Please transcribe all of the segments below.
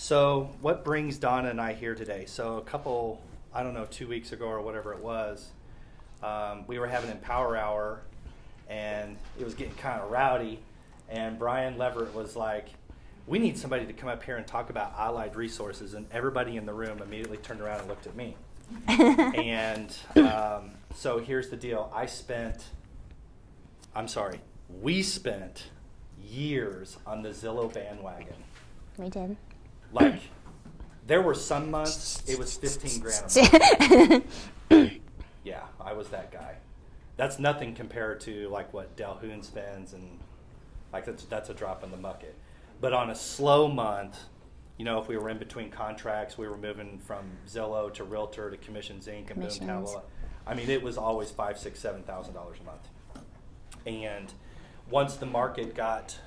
So what brings Donna and I here today? So a couple, I don't know, 2 weeks ago or whatever it was, we were having an Empower Hour, and it was getting kind of rowdy, and Brian Leverett was like, we need somebody to come up here and talk about allied resources, and everybody in the room immediately turned around and looked at me. And so here's the deal. We spent years on the Zillow bandwagon. We did. Like, there were some months it was 15 grand a month. Yeah, I was that guy. That's nothing compared to like what Del Hoon spends, and like that's a drop in the bucket. But on a slow month, you know, if we were in between contracts, we were moving from Zillow to Realtor to Commissions Inc. and boom, tabla. I mean, it was always $5,000, $6,000, $7,000 a month. And once the market got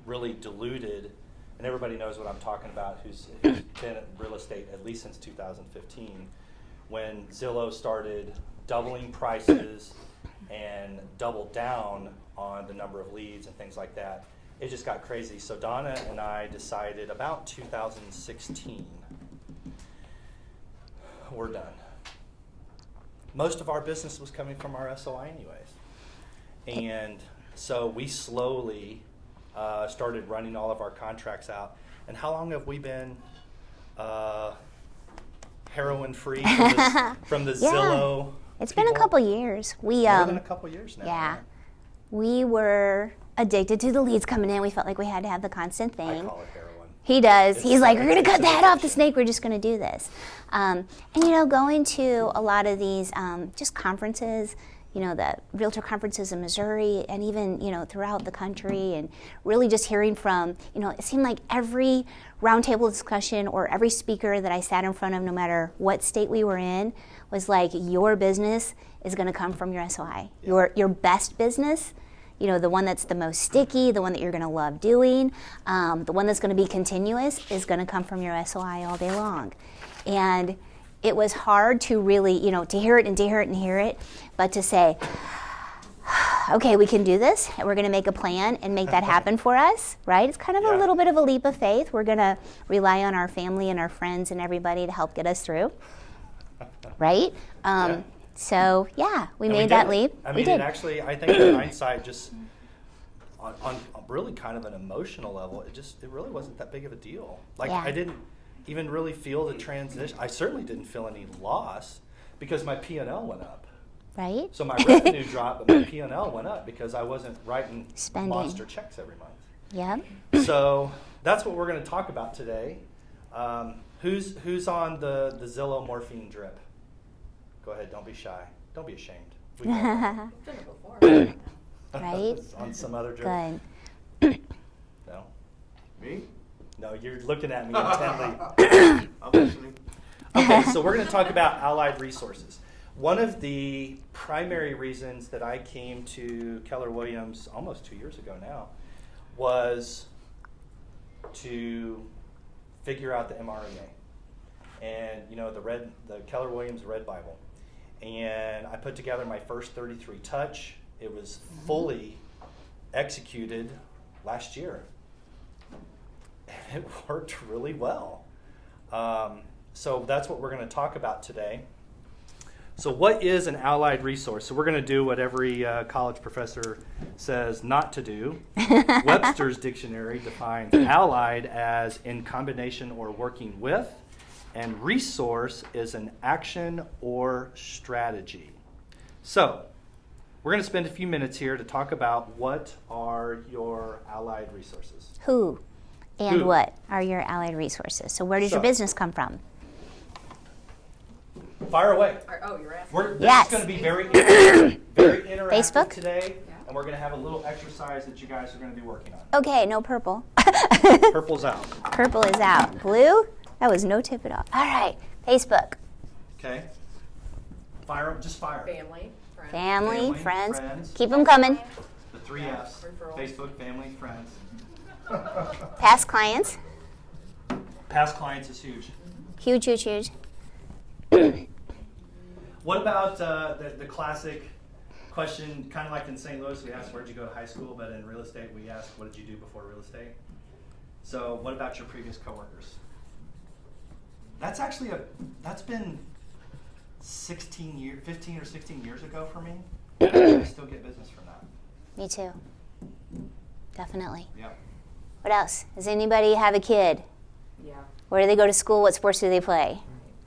really diluted, and everybody knows what I'm talking about who's been in real estate at least since 2015, when Zillow started doubling prices and doubled down on the number of leads and things like that, it just got crazy. So Donna and I decided about 2016, we're done. Most of our business was coming from our SOI anyways. And so we slowly started running all of our contracts out. And how long have we been heroin free from the Zillow? It's been a couple years. More than a couple years now. Yeah. We were addicted to the leads coming in. We felt like we had to have the constant thing. I call it heroin. He does. He's like, we're going to cut the head off the snake. We're just going to do this. And, you know, going to a lot of these just conferences, you know, the realtor conferences in Missouri and even, you know, throughout the country, and really just hearing from, you know, it seemed like every roundtable discussion or every speaker that I sat in front of, no matter what state we were in, was like, your business is going to come from your SOI. Yeah. Your best business, you know, the one that's the most sticky, the one that you're going to love doing, the one that's going to be continuous is going to come from your SOI all day long. And it was hard to really, you know, to hear it and to hear it and hear it, but to say, okay, we can do this, and we're going to make a plan and make that happen for us, right? It's kind of a little bit of a leap of faith. We're going to rely on our family and our friends and everybody to help get us through, right? So, yeah, we made that leap. I mean, it actually, I think in hindsight, just on really kind of an emotional level, it really wasn't that big of a deal. Like, I didn't even really feel the transition. I certainly didn't feel any loss because my P&L went up. Right. So my revenue dropped, but my P&L went up because I wasn't writing monster checks every month. Yeah. So that's what we're going to talk about today. Who's on the Zillow morphine drip? Go ahead. Don't be shy. Don't be ashamed. We've done it before. Right. On some other drip. Good. No. Me? No, you're looking at me intently. I'm listening. Okay, so we're going to talk about allied resources. One of the primary reasons that I came to Keller Williams almost 2 years ago now was to figure out the MREA and, you know, the Keller Williams Red Bible. And I put together my first 33 touch. It was fully executed last year. And it worked really well. So that's what we're going to talk about today. So what is an allied resource? So we're going to do what every college professor says not to do. Webster's dictionary defines allied as in combination or working with, and resource is an action or strategy. So we're going to spend a few minutes here to talk about what are your allied resources. Who and what are your allied resources? So where does your business come from? Fire away. Oh, you're asking. This is going to be very interactive Facebook? today, and we're going to have a little exercise that you guys are going to be working on. Okay, no purple. Purple's out. Purple is out. Blue? That was no tip at all. All right, Facebook. Okay. Fire, just fire. Family, friends. Keep them coming. The 3 F's. Facebook, family, friends. Past clients. Past clients is huge. Huge, huge, huge. What about the classic question, kind of like in St. Louis, we ask where'd you go to high school, but in real estate we ask what did you do before real estate? So what about your previous coworkers? That's been 15 or 16 years ago for me. I still get business from that. Me too. Definitely. Yeah. What else? Does anybody have a kid? Yeah. Where do they go to school? What sports do they play?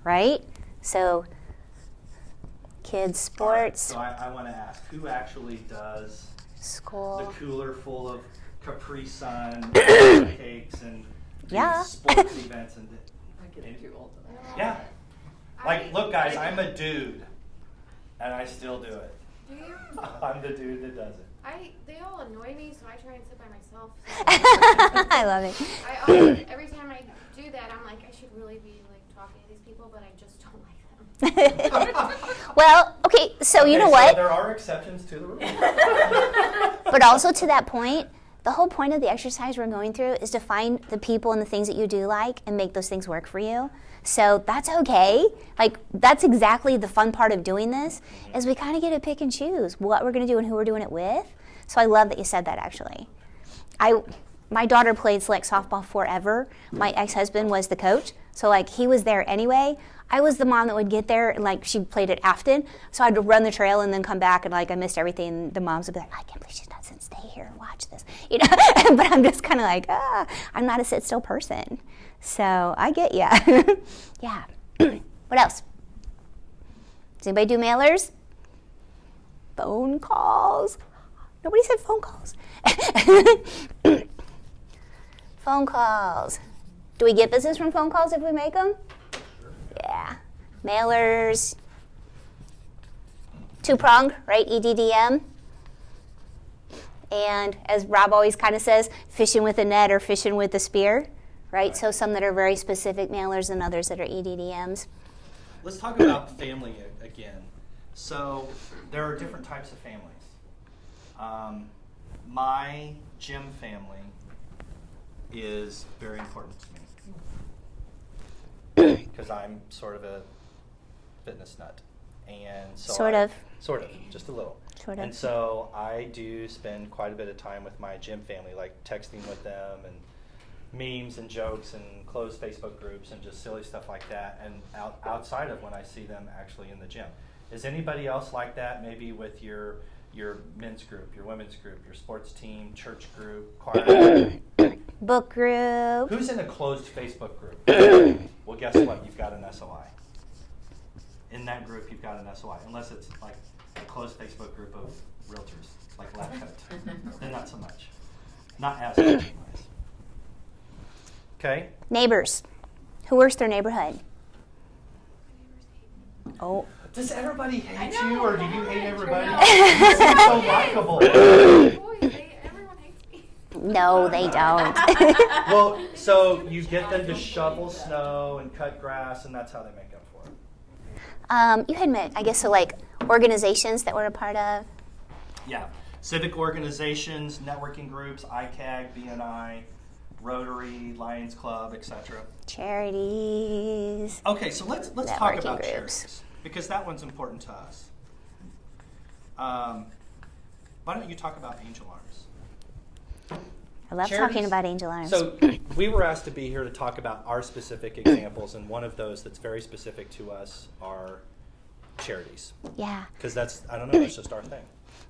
Right? So, kids' sports. All right, so I want to ask, who actually does School. the cooler full of Capri Sun cakes and these sports events? And I get too old. yeah. Like, look, guys, I'm a dude, and I still do it. Do you? I'm the dude that does it. They all annoy me, so I try and sit by myself. I love it. I always, every time I do that, I'm like, I should really be like talking to these people, but I just don't like them. Well, okay, so you know So what? there are exceptions to the rule. But also to that point, the whole point of the exercise we're going through is to find the people and the things that you do like and make those things work for you. So that's okay. Like, that's exactly the fun part of doing this, is we kind of get to pick and choose what we're going to do and who we're doing it with. So I love that you said that, actually. My daughter played select softball forever. My ex-husband was the coach, so like he was there anyway. I was the mom that would get there, and like she played at Afton, so I'd run the trail and then come back, and like I missed everything. The moms would be like, I can't believe she doesn't stay here and watch this, you know. But I'm just kind of like, I'm not a sit-still person. So I get ya. Yeah. What else? Does anybody do mailers? Phone calls. Nobody said phone calls. Phone calls. Do we get business from phone calls if we make them? Yeah. Mailers. Two-prong, right? EDDM. And as Rob always kind of says, fishing with a net or fishing with a spear, right? So some that are very specific mailers and others that are EDDMs. Let's talk about family again. So there are different types of families. My gym family is very important to me because I'm sort of a fitness nut, and so Sort of, just a little. Sort of. And so I do spend quite a bit of time with my gym family, like texting with them and memes and jokes and closed Facebook groups and just silly stuff like that, and outside of when I see them actually in the gym. Is anybody else like that, maybe with your men's group, your women's group, your sports team, church group, choir? Book group. Who's in a closed Facebook group? Well, guess what? You've got an SOI. In that group, you've got an SOI, unless it's like a closed Facebook group of realtors, like Lab Coat. Then not so much. Not as much, anyways. Okay? Neighbors. Who works their neighborhood? Oh. Does everybody hate I know, you, or do you hate everybody? I You seem so likable. Boy, everyone hates me. No, they don't. Well, so you get them to shovel snow and cut grass, and that's how they make up for it. You had met, I guess, so like organizations that we're a part of. Yeah. Civic organizations, networking groups, ICAG, BNI, Rotary, Lions Club, etc. Charities. Okay, so let's talk Networking about groups. charities, because that one's important to us. Why don't you talk about Angel Arms? I love Charities. talking about Angel Arms. So we were asked to be here to talk about our specific examples, and one of those that's very specific to us are charities, Yeah. because that's that's just our thing.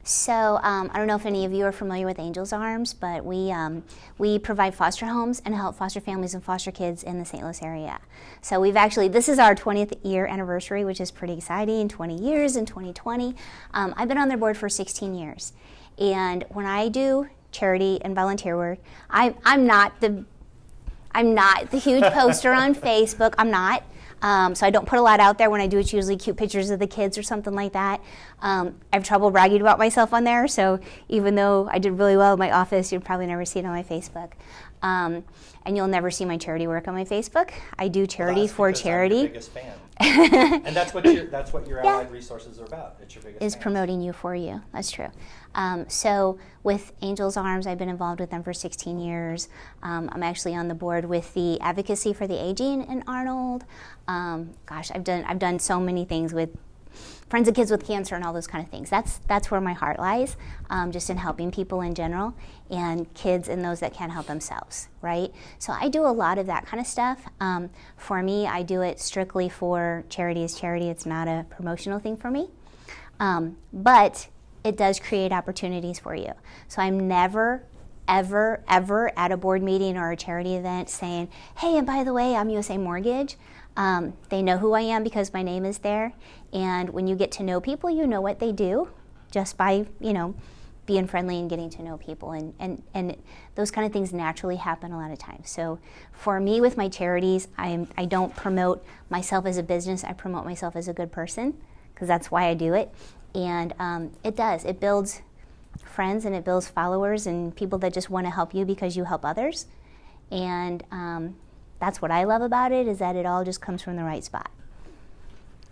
So I don't know if any of you are familiar with Angel's Arms, but we provide foster homes and help foster families and foster kids in the St. Louis area. So this is our 20th year anniversary, which is pretty exciting, 20 years in 2020. I've been on their board for 16 years. And when I do charity and volunteer work, I'm not the huge poster on Facebook. I'm not. So I don't put a lot out there. When I do, it's usually cute pictures of the kids or something like that. I have trouble bragging about myself on there, so even though I did really well in my office, you'll probably never see it on my Facebook. And you'll never see my charity work on my Facebook. I do charity for charity. I'm your biggest fan. And that's what your Allied Resources are about. It's your biggest Is fans. promoting you for you. That's true. So with Angel's Arms, I've been involved with them for 16 years. I'm actually on the board with the Advocacy for the Aging in Arnold. I've done so many things with Friends of Kids with Cancer and all those kind of things. That's where my heart lies, just in helping people in general and kids and those that can't help themselves, right? So I do a lot of that kind of stuff. For me, I do it strictly for charity is charity. It's not a promotional thing for me. But it does create opportunities for you. So I'm never, ever, ever at a board meeting or a charity event saying, hey, and by the way, I'm USA Mortgage. They know who I am because my name is there. And when you get to know people, you know what they do just by, being friendly and getting to know people. And those kind of things naturally happen a lot of times. So for me with my charities, I don't promote myself as a business. I promote myself as a good person because that's why I do it. And it does. It builds friends and it builds followers and people that just want to help you because you help others. And that's what I love about it, is that it all just comes from the right spot.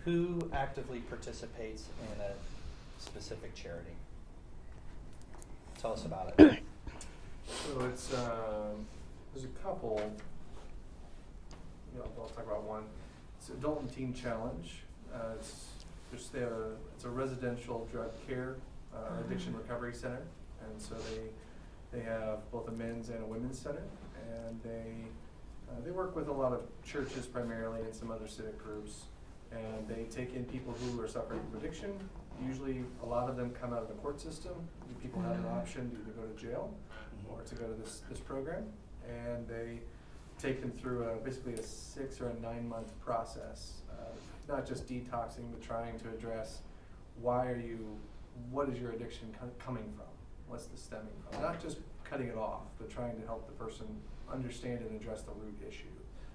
Who actively participates in a specific charity? Tell us about it. So it's there's a couple. I'll talk about one. It's Adult and Teen Challenge. It's a residential drug care addiction recovery center, and so they have both a men's and a women's center, and they work with a lot of churches primarily and some other civic groups, and they take in people who are suffering from addiction. Usually a lot of them come out of the court system. People have an option to either go to jail or to go to this program, and they take them through basically a 6 or a 9 month process, not just detoxing, but trying to address what is your addiction coming from? What's the stemming from? Not just cutting it off, but trying to help the person understand and address the root issue,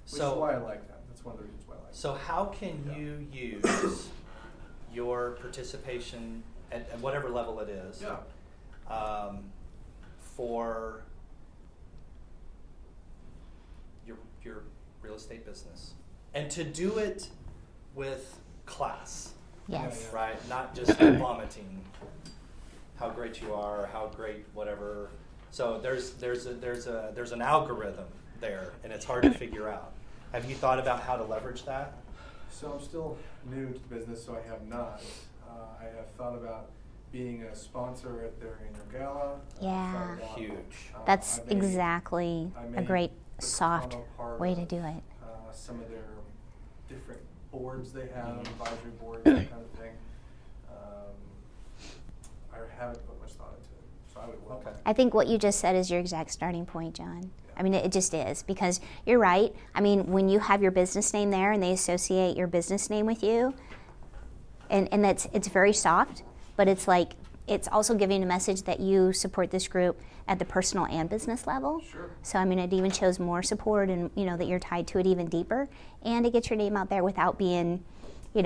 which is why I like that. That's one of the reasons why I like that. So how can you use your participation at whatever level it is for your real estate business, and to do it with class? Yes. Right, not just vomiting how great you are, how great whatever. So there's an algorithm there, and it's hard to figure out. Have you thought about how to leverage that? So I'm still new to the business, so I have not. I have thought about being a sponsor at their annual gala. Yeah. Huge. That's exactly a great soft way to do it. Some of their different boards they have, advisory boards, that kind of thing. I haven't put much thought into it, so I would welcome it. I think what you just said is your exact starting point, John. I mean, it just is, because you're right. I mean, when you have your business name there and they associate your business name with you, and it's very soft, but it's like, it's also giving a message that you support this group at the personal and business level. Sure. So I mean, it even shows more support, and that you're tied to it even deeper, and to get your name out there without being, too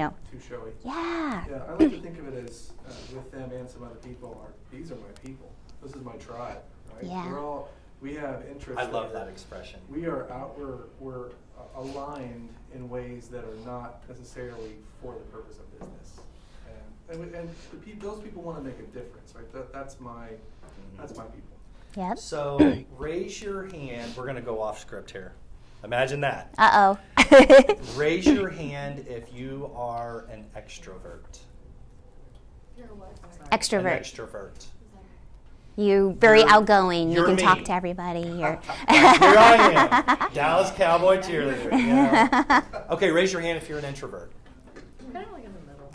showy. Yeah. Yeah, I like to think of it as with them and some other people. These are my people. This is my tribe. Right? Yeah. We have interests. I love that expression. We are out. We're aligned in ways that are not necessarily for the purpose of business. And those people want to make a difference, right? That's my people. Yep. So raise your hand. We're going to go off script here. Imagine that. Uh-oh. Raise your hand if you are an extrovert. You're what? Extrovert. An extrovert. You're very You're- outgoing. You you're can me. talk to everybody. You're Here I am, Dallas Cowboy cheerleader. Okay, raise your hand if you're an introvert. I'm kind of like in the middle.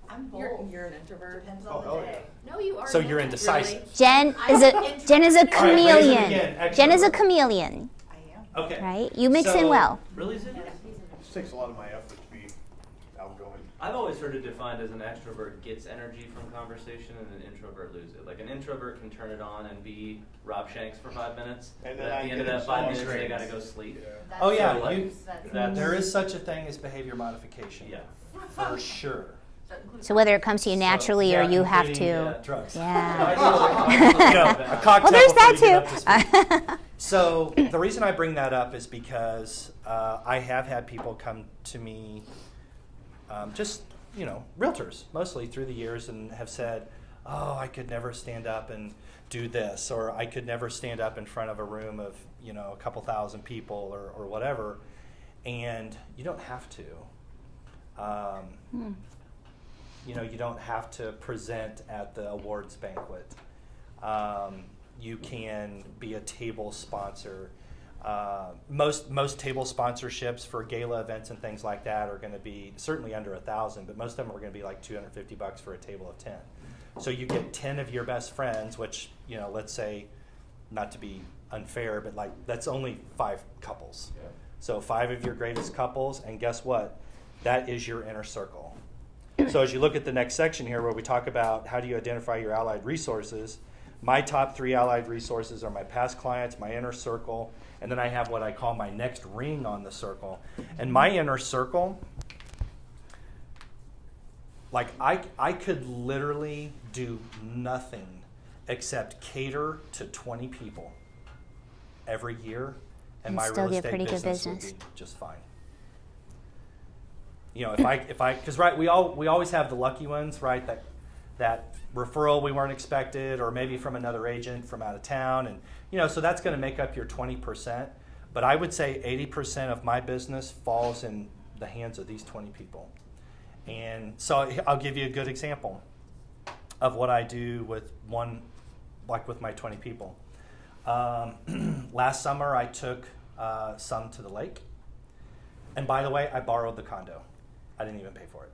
I'm bold. You're an introvert. Depends on the Oh, day. No, you are. So you're not. indecisive. Jen I'm is a introvert. Jen is a All right, raise it chameleon. again, Jen is a extrovert. chameleon, I am. Okay. right? You mix in So- well. Really, is it? Yeah. It takes a lot of my effort to be outgoing. I've always heard it defined as an extrovert gets energy from conversation and an introvert loses it. Like an introvert can turn it on and be Rob Shanks for 5 minutes, And but then at I the end of get that 5 minutes they frustrated. gotta go sleep. That's Oh, yeah, so you- that's- That's- There is such a thing as behavior modification. Yeah. For sure. that includes So whether it comes to you naturally or Yeah, you have including, to. drugs. Yeah. A cocktail Well, there's before you get that up to speed. too. So the reason I bring that up is because I have had people come to me, just realtors mostly through the years, and have said, "Oh, I could never stand up and do this," or "I could never stand up in front of a room of a couple thousand people," or whatever. And you don't have to. You know, you don't have to present at the awards banquet. You can be a table sponsor. Most table sponsorships for gala events and things like that are going to be certainly under $1,000, but most of them are going to be like $250 for a table of 10. So you get 10 of your best friends, which, you know, let's say, not to be unfair, but like that's only 5 couples. Yeah. So 5 of your greatest couples, and guess what? That is your inner circle. So as you look at the next section here where we talk about how do you identify your allied resources, my top 3 allied resources are my past clients, my inner circle, and then I have what I call my next ring on the circle. And my inner circle, like I could literally do nothing except cater to 20 people every year, and my still real get estate pretty good business would business. be just fine. You know, if I, because right, we always have the lucky ones, right? That referral we weren't expected, or maybe from another agent from out of town, and you know, so that's going to make up your 20%. But I would say 80% of my business falls in the hands of these 20 people. And so I'll give you a good example of what I do with with my 20 people. Last summer, I took some to the lake. And by the way, I borrowed the condo. I didn't even pay for it.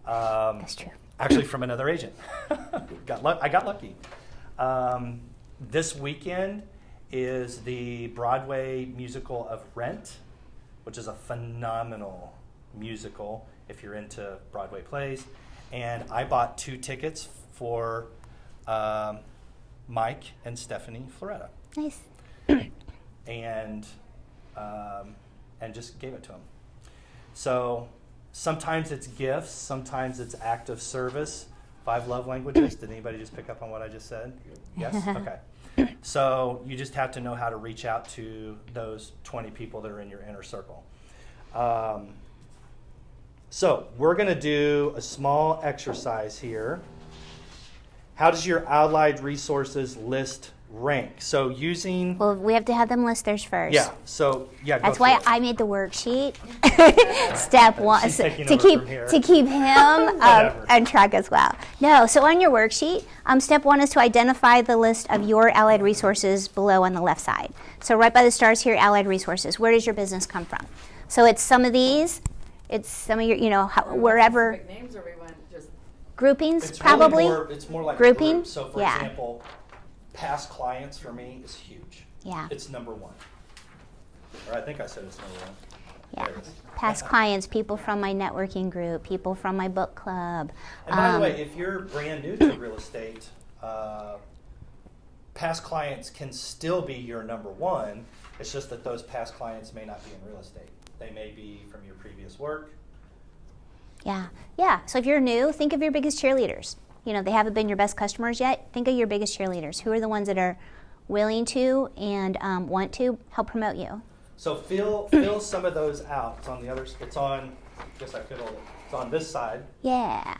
That's true. Actually, from another agent. I got lucky. This weekend is the Broadway musical of Rent, which is a phenomenal musical if you're into Broadway plays. And I bought 2 tickets for Mike and Stephanie Floretta. Nice. And just gave it to them. So sometimes it's gifts, sometimes it's act of service. 5 love languages. Did anybody just pick up on what I just said? Yes? Okay. So you just have to know how to reach out to those 20 people that are in your inner circle. So we're going to do a small exercise here. How does your allied resources list rank? So using... Well, we have to have them list theirs first. Yeah, so, yeah, go That's for why it. I made the worksheet. Step 1 She's taking to over keep from here. to keep him Whatever. on track as well. No, so on your worksheet, step 1 is to identify the list of your allied resources below on the left side. So right by the stars here, allied resources. Where does your business come from? So it's some of these. It's some of your, wherever Specific names, or we went just groupings, It's probably. it's more like Grouping? groups. So for Yeah. example, past clients for me is huge. Yeah. It's number 1. Or I think I said it's number 1. Yeah. There it is. Past clients, people from my networking group, people from my book club. And by the way, if you're brand new to real estate, past clients can still be your number 1. It's just that those past clients may not be in real estate. They may be from your previous work. Yeah. So if you're new, think of your biggest cheerleaders. They haven't been your best customers yet. Think of your biggest cheerleaders. Who are the ones that are willing to and want to help promote you? So fill some of those out. It's on the other. It's on. I guess I could hold it. It's on this side. Yeah.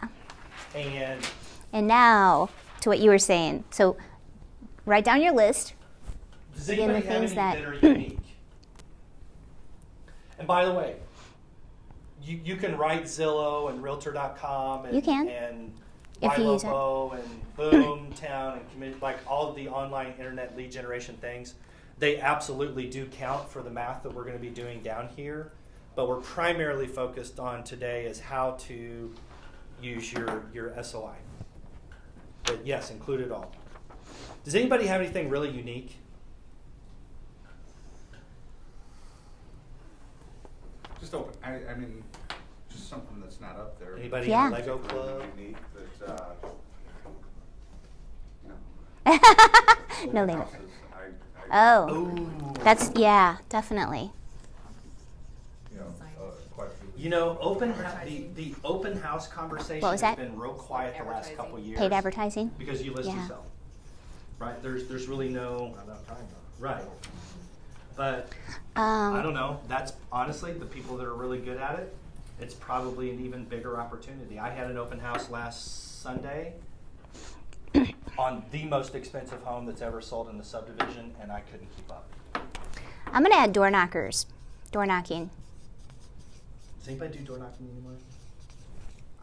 And now to what you were saying. So write down your list. does Again, the anybody have things any that- that are unique? And by the way, you can write Zillow and Realtor.com and You can. and If you use it. BuyLocal and Boomtown and like all of the online internet lead generation things. They absolutely do count for the math that we're going to be doing down here, but we're primarily focused on today is how to use your SOI. But yes, include it all. Does anybody have anything really unique? Just open. I mean, just something that's not up there. Anybody Yeah. in the Lego club? Unique that, No, open they don't. houses, Oh, Ooh. that's definitely. quite a few. You know, the open house conversation What was has that? been real quiet the last Advertising. couple years. Paid advertising. Because you list Yeah. yourself. Right? There's really no right. But I don't know. That's honestly the people that are really good at it. It's probably an even bigger opportunity. I had an open house last Sunday on the most expensive home that's ever sold in the subdivision, and I couldn't keep up. I'm going to add door knockers. Door knocking. Does anybody do door knocking anymore?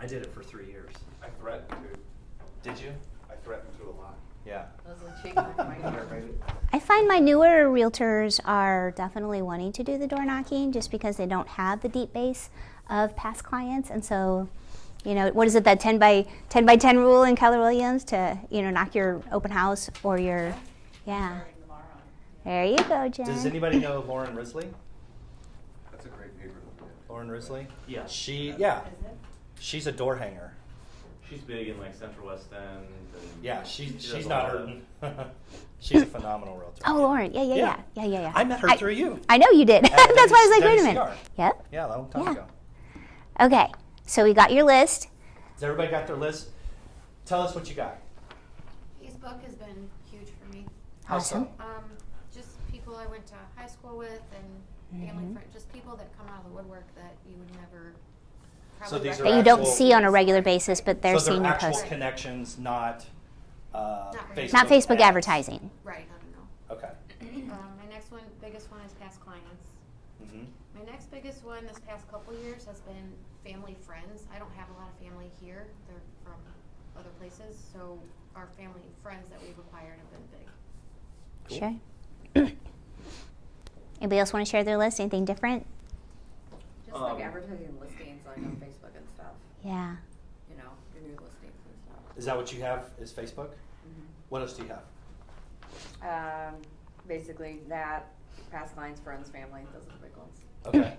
I did it for 3 years. I threatened to. Did you? I threatened to a lot. Yeah. Leslie shaking her mind. Never made it. I find my newer realtors are definitely wanting to do the door knocking just because they don't have the deep base of past clients. And so, you know, what is it, that 10 by 10 rule in Keller Williams to, you know, knock your open house or your, yeah. Starting tomorrow. There you go, Jen. Does anybody know Lauren Risley? That's a great neighborhood. Lauren Risley? Yeah. Yeah. Is it? She's a door hanger. She's big in like Central West End. And Yeah, does she's a not lot of- hurting. She's a phenomenal realtor. Oh, Lauren. Yeah. Yeah. I met her through you. I know you did. At That's why I was like, wait a WCR. minute. Yep. Yeah, a long time Yeah. ago. Okay. So we got your list. Has everybody got their list? Tell us what you got. Facebook has been huge for me. How Awesome. so? Just people I went to high school with and family friends, just people that come out of the woodwork that you would never So probably these are That you recognize. don't actual- see on a regular basis, but they're so they're seeing your actual posts. connections, not Facebook. Not Facebook ads. advertising. Right, I don't know. Okay. My next one, biggest one is past clients. hmm My next biggest one this past couple years has been family friends. I don't have a lot of family here. They're from other places, so our family and friends that we've acquired have been big. Cool. Sure. Anybody else want to share their list? Anything different? Just like advertising listings like on Facebook and stuff. Yeah. You know, your new listings and stuff. Is that what you have? Is Facebook? What else do you have? Basically that, past clients, friends, family, those are the big ones. Okay.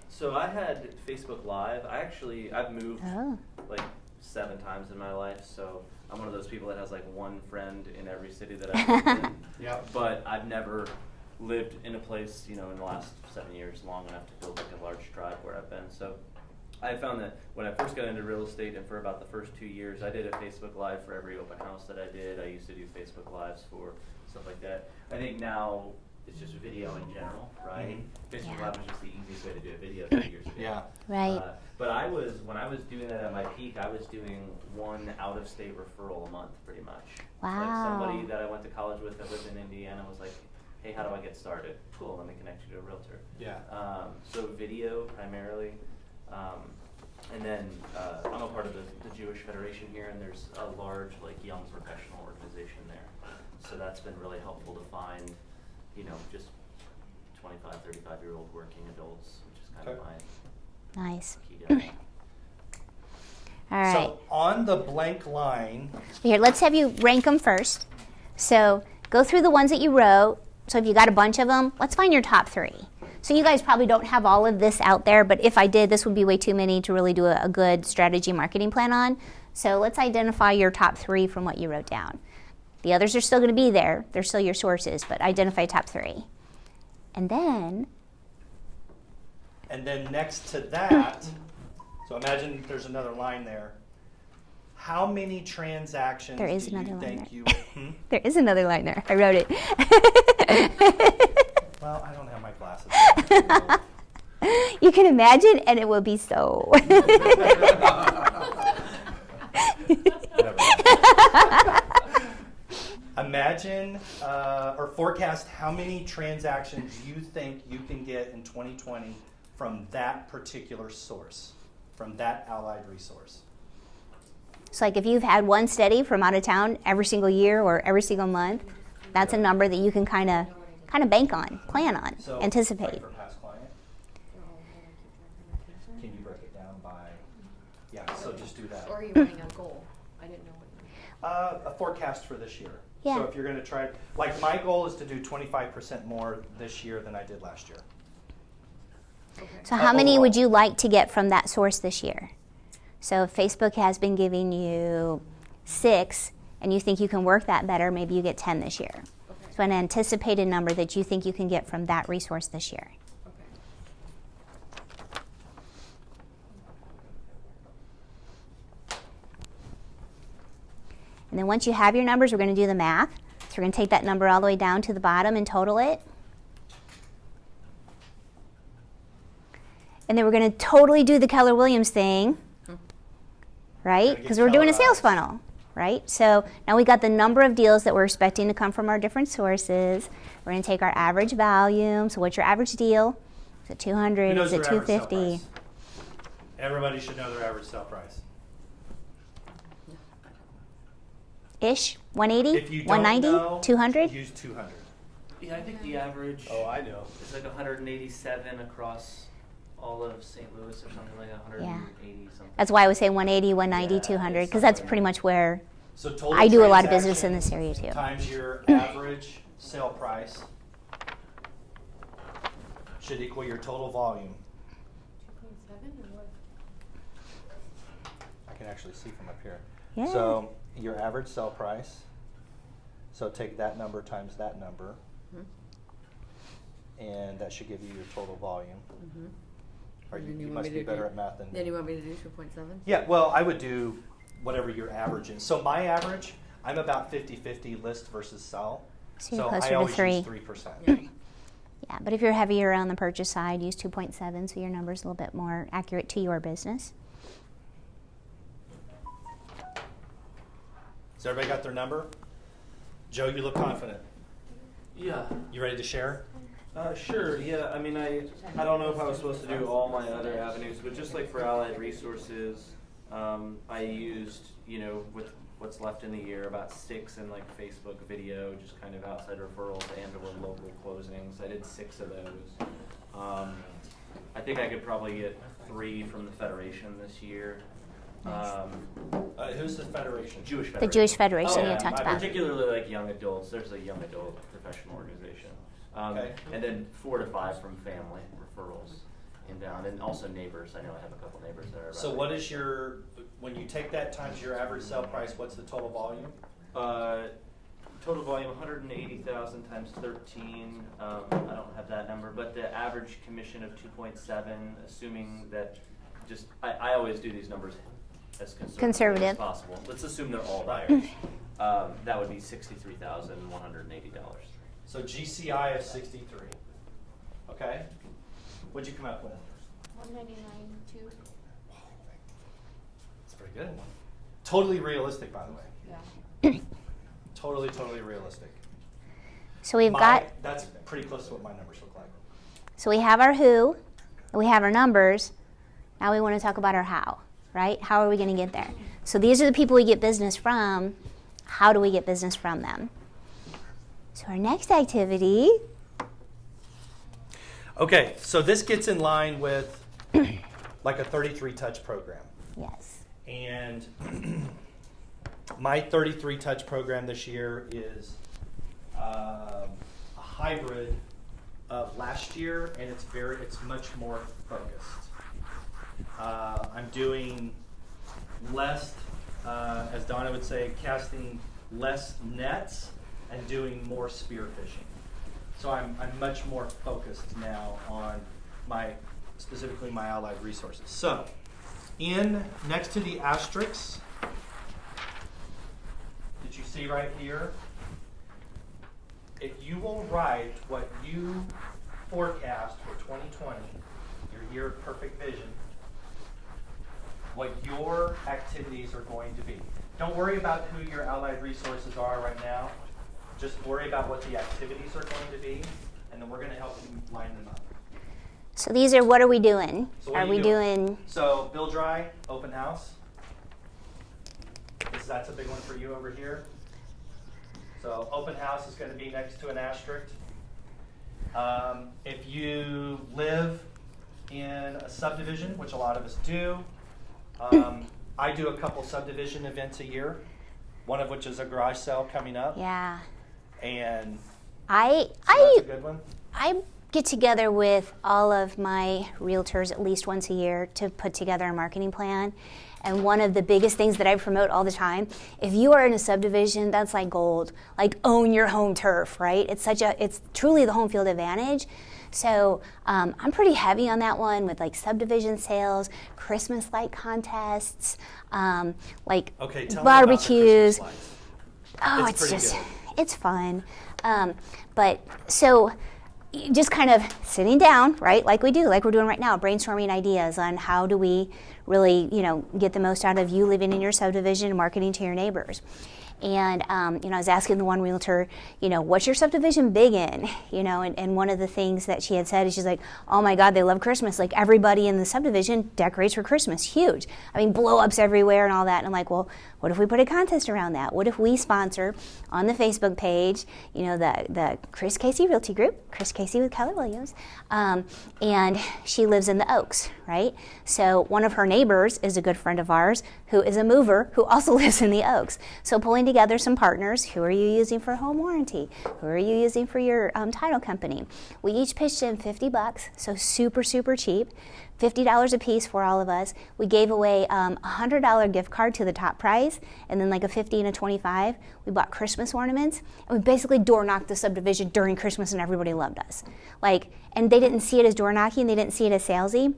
So I had Facebook Live. I've moved Oh. like 7 times in my life, so I'm one of those people that has like one friend in every city that I've lived in. Yeah. But I've never lived in a place, you know, in the last 7 years long enough to build like a large tribe where I've been. So I found that when I first got into real estate and for about the first 2 years, I did a Facebook Live for every open house that I did. I used to do Facebook Lives for stuff like that. I think now it's just video in general, right? Facebook Yeah. Live was just the easiest way to do a video 3 years ago. Yeah. Right. But when I was doing that at my peak, I was doing 1 out-of-state referral a month, pretty much. Wow. Like somebody that I went to college with that lived in Indiana was like, "Hey, how do I get started?" Cool, let me connect you to a realtor. Yeah. So video primarily, and then I'm a part of the Jewish Federation here, and there's a large like young professional organization there. So that's been really helpful to find, you know, just 25, 35-year-old working adults, which is kind of Okay. my Nice. key demo. All right. So on the blank line, Here, let's have you rank them first. So go through the ones that you wrote. So if you got a bunch of them, let's find your top 3. So you guys probably don't have all of this out there, but if I did, this would be way too many to really do a good strategy marketing plan on. So let's identify your top 3 from what you wrote down. The others are still going to be there. They're still your sources, but identify top 3. And then, next to that, so imagine there's another line there. How many transactions There is do you another line think there. you? there is another line there. I wrote it. Well, I don't have my glasses. You can imagine, and it will be so. Imagine or forecast how many transactions you think you can get in 2020 from that particular source, from that allied resource. So like if you've had one steady from out of town every single year or every single month, that's a number that you can kind of bank on, plan on, So, anticipate. right, for past client, can you break it down by? Yeah, so just do that. Or are you running a goal? I didn't know what you A forecast for this year. Yeah. So if you're going to try, like my goal is to do 25% more this year than I did last year. So how many overall. would you like to get from that source this year? So if Facebook has been giving you 6 and you think you can work that better, maybe you get 10 this year. Okay. So an anticipated number that you think you can get from that resource this year. Okay. And then once you have your numbers, we're going to do the math. So we're going to take that number all the way down to the bottom and total it. And then we're going to totally do the Keller Williams thing, right? Gotta get Because we're doing a sales Kellerized. funnel, right? So now we got the number of deals that we're expecting to come from our different sources. We're going to take our average volume. So what's your average deal? Is it 200? Who knows Is it your average sale 250? price? Everybody should know their average sale price. Ish, 180, If you don't 190, know, 200. use 200. Yeah, I think the average. Oh, I know. It's like 187 across all of St. Louis or something like that, 180 something. That's why I was saying 180, 190, Yeah, 200, it's because that's something pretty like much where So total I do a lot of business in transaction this area too. Times your average sale price should equal your total volume. 2.7 or what? I can actually see from up here. Yeah. So your average sell price. So take that number times that number, and that should give you your total volume. Or And you, then you want must me be to better do- at math than Then you want me to do 2.7? Yeah, well, I would do whatever your average is. So my average, I'm about 50-50 list versus sell. So you're I closer to always 3. use 3%. Yeah, but if you're heavier on the purchase side, use 2.7, so your number's a little bit more accurate to your business. Has everybody got their number? Joe, you look confident. Yeah. You ready to share? Sure. Yeah. I mean, I don't know if I was supposed to do all my other avenues, but just like for Allied Resources, I used, with what's left in the year, about 6 in like Facebook video, just kind of outside referrals and/or local closings. I did 6 of those. I think I could probably get 3 from the Federation this year. Who's the Federation? Jewish The Federation. Jewish Federation Oh, you talked about. Particularly like young adults. There's a young adult professional organization. Okay. And then 4 to 5 from family referrals and down, and also neighbors. I know I have a couple neighbors that are. So what is your, when you take that times your average sale price, what's the total volume? Total volume 180,000 times 13. I don't have that number, but the average commission of 2.7, assuming that I always do these numbers as conservative as possible. Let's assume they're all buyers. That would be $63,180. So GCI of 63. Okay? What'd you come up with? 199.2. That's pretty good. Totally realistic, by the way. Yeah. Totally realistic. So we've got, That's pretty close to what my numbers look like. so we have our who, we have our numbers. Now we want to talk about our how, right? How are we going to get there? So these are the people we get business from. How do we get business from them? So our next activity. Okay, so this gets in line with like a 33 touch program. Yes. And my 33 touch program this year is a hybrid of last year, and it's much more focused. I'm doing less, as Donna would say, casting less nets and doing more spear fishing. So I'm much more focused now on specifically my allied resources. So next to the asterisks, did you see right here? If you will write what you forecast for 2020, your year of perfect vision, what your activities are going to be. Don't worry about who your allied resources are right now. Just worry about what the activities are going to be, and then we're going to help you line them up. So these are, what are we doing? So what Are we doing? So Bill Dry, open house. That's a big one for you over here. So open house is going to be next to an asterisk. If you live in a subdivision, which a lot of us do, I do a couple subdivision events a year, one of which is a garage sale coming up. Yeah. And I that's a good one. I get together with all of my realtors at least once a year to put together a marketing plan. And one of the biggest things that I promote all the time, if you are in a subdivision, that's like gold. Like, own your home turf, right? It's truly the home field advantage. So I'm pretty heavy on that one with like subdivision sales, Christmas light contests, like Okay, tell barbecues. Me about the Christmas lights. Oh, It's it's pretty just, good. it's fun. But so just kind of sitting down, right, like we do, like we're doing right now, brainstorming ideas on how do we really, get the most out of you living in your subdivision and marketing to your neighbors. And I was asking the one realtor, what's your subdivision big in? And one of the things that she had said is she's like, oh my God, they love Christmas. Like everybody in the subdivision decorates for Christmas. Huge. I mean, blow ups everywhere and all that. And I'm like, well, what if we put a contest around that? What if we sponsor on the Facebook page, the Chris Casey Realty Group, Chris Casey with Keller Williams, and she lives in the Oaks, right? So one of her neighbors is a good friend of ours who is a mover who also lives in the Oaks. So pulling together some partners. Who are you using for home warranty? Who are you using for your title company? We each pitched in $50, so super, super cheap. $50 a piece for all of us. We gave away a $100 gift card to the top prize, and then like a $50 and a $25. We bought Christmas ornaments, and we basically door knocked the subdivision during Christmas, and everybody loved us. And they didn't see it as door knocking, they didn't see it as salesy.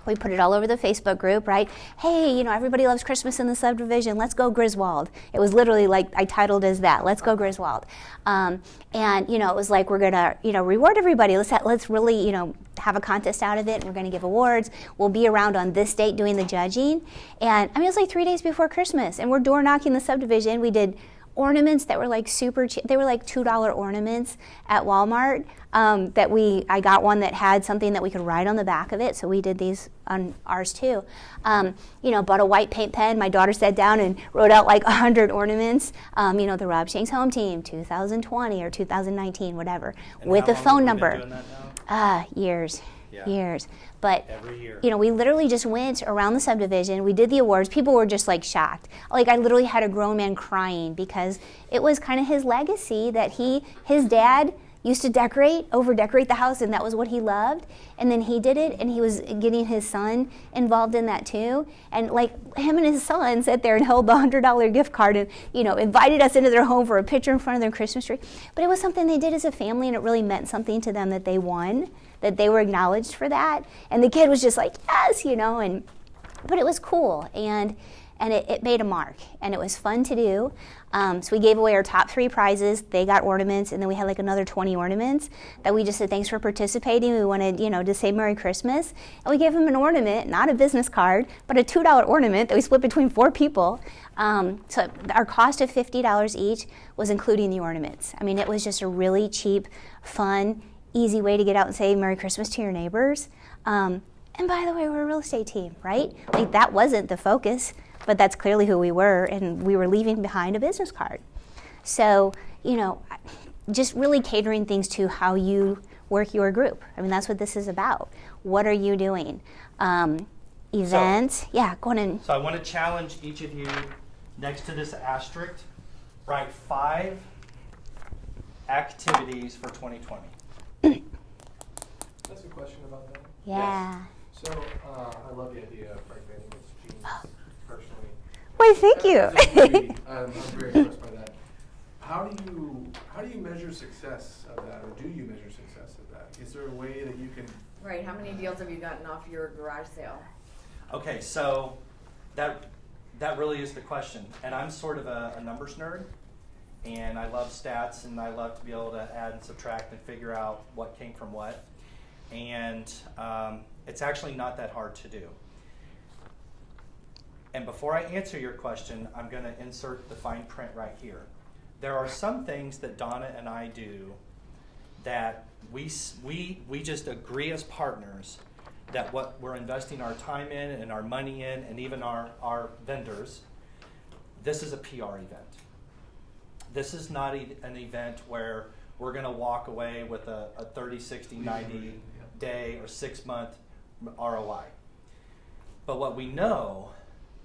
We put it all over the Facebook group, right? Hey, everybody loves Christmas in the subdivision. Let's go Griswold. It was literally like I titled as that. Let's go Griswold. And it was like we're gonna reward everybody. Let's really have a contest out of it. We're gonna give awards. We'll be around on this date doing the judging. And it was like 3 days before Christmas, and we're door knocking the subdivision. We did ornaments that were like super cheap. They were like $2 ornaments at Walmart. I got one that had something that we could write on the back of it, so we did these on ours too. Bought a white paint pen. My daughter sat down and wrote out like 100 ornaments. The Rob Shanks Home Team, 2020 or 2019, whatever, And with how a long phone have we been number. doing that now? Years. Yeah. Years. But Every year. we literally just went around the subdivision. We did the awards. People were just like shocked. Like I literally had a grown man crying because it was kind of his legacy that his dad used to over-decorate the house, and that was what he loved. And then he did it, and he was getting his son involved in that too. And like him and his son sat there and held the $100 gift card and, invited us into their home for a picture in front of their Christmas tree. But it was something they did as a family, and it really meant something to them that they won, that they were acknowledged for that. And the kid was just like, yes, but it was cool. And it made a mark, and it was fun to do. So we gave away our top 3 prizes. They got ornaments, and then we had like another 20 ornaments that we just said thanks for participating. We wanted, to say Merry Christmas. And we gave them an ornament, not a business card, but a $2 ornament that we split between 4 people. So our cost of $50 each was including the ornaments. I mean, it was just a really cheap, fun, easy way to get out and say Merry Christmas to your neighbors. And by the way, we're a real estate team, right? Like that wasn't the focus, but that's clearly who we were, and we were leaving behind a business card. So, just really catering things to how you work your group. I mean, that's what this is about. What are you doing? Events, go on in. So I want to challenge each of you, next to this asterisk, write 5 activities for 2020. That's a question about that. Yeah. So, I love the idea of frankly, I think it's genius, personally. Why, thank you. I'm very impressed by that. How do you measure success of that, or do you measure success of that? Is there a way that you can? Right, how many deals have you gotten off your garage sale? Okay, so that really is the question. And I'm sort of a numbers nerd, and I love stats, and I love to be able to add and subtract and figure out what came from what. And it's actually not that hard to do. And before I answer your question, I'm going to insert the fine print right here. There are some things that Donna and I do that we just agree as partners that what we're investing our time in and our money in, and even our vendors, this is a PR event. This is not an event where we're going to walk away with a 30, 60, 90 day or 6-month ROI. But what we know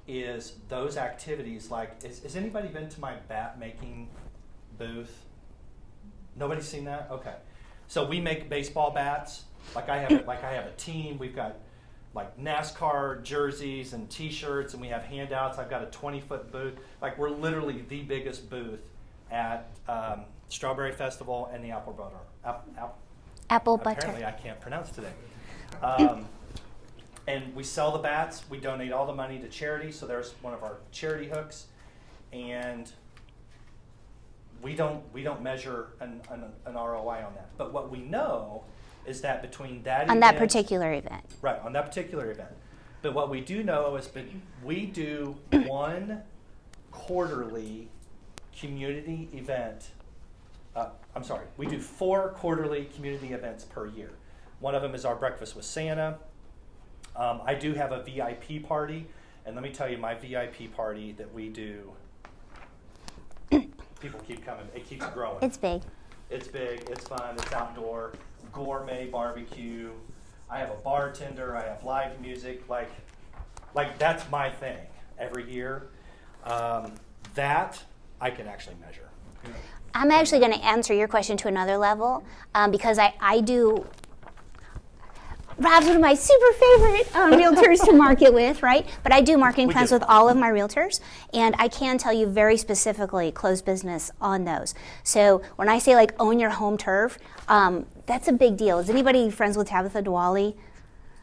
is those activities, like, has anybody been to my bat making booth? Nobody's seen that? Okay. So we make baseball bats. Like I have a team. We've got like NASCAR jerseys and T-shirts, and we have handouts. I've got a 20-foot booth. Like we're literally the biggest booth at Strawberry Festival and the Apple Butter. Apple butter. Apparently I can't pronounce today. And we sell the bats. We donate all the money to charity. So there's one of our charity hooks, and we don't measure an ROI on that. But what we know is that between that on that particular event. Right, on that particular event. But what we do know is we do one quarterly community event. We do 4 quarterly community events per year. One of them is our Breakfast with Santa. I do have a VIP party, and let me tell you, my VIP party that we do, people keep coming. It keeps growing. It's big. It's big. It's fun. It's outdoor. Gourmet barbecue. I have a bartender. I have live music. Like that's my thing every year. That I can actually measure. I'm actually going to answer your question to another level because I do. Rob's one of my super favorite realtors to market with, right? But I do marketing plans with all of my realtors, and I can tell you very specifically close business on those. So when I say like own your home turf, that's a big deal. Is anybody friends with Tabitha Dwally?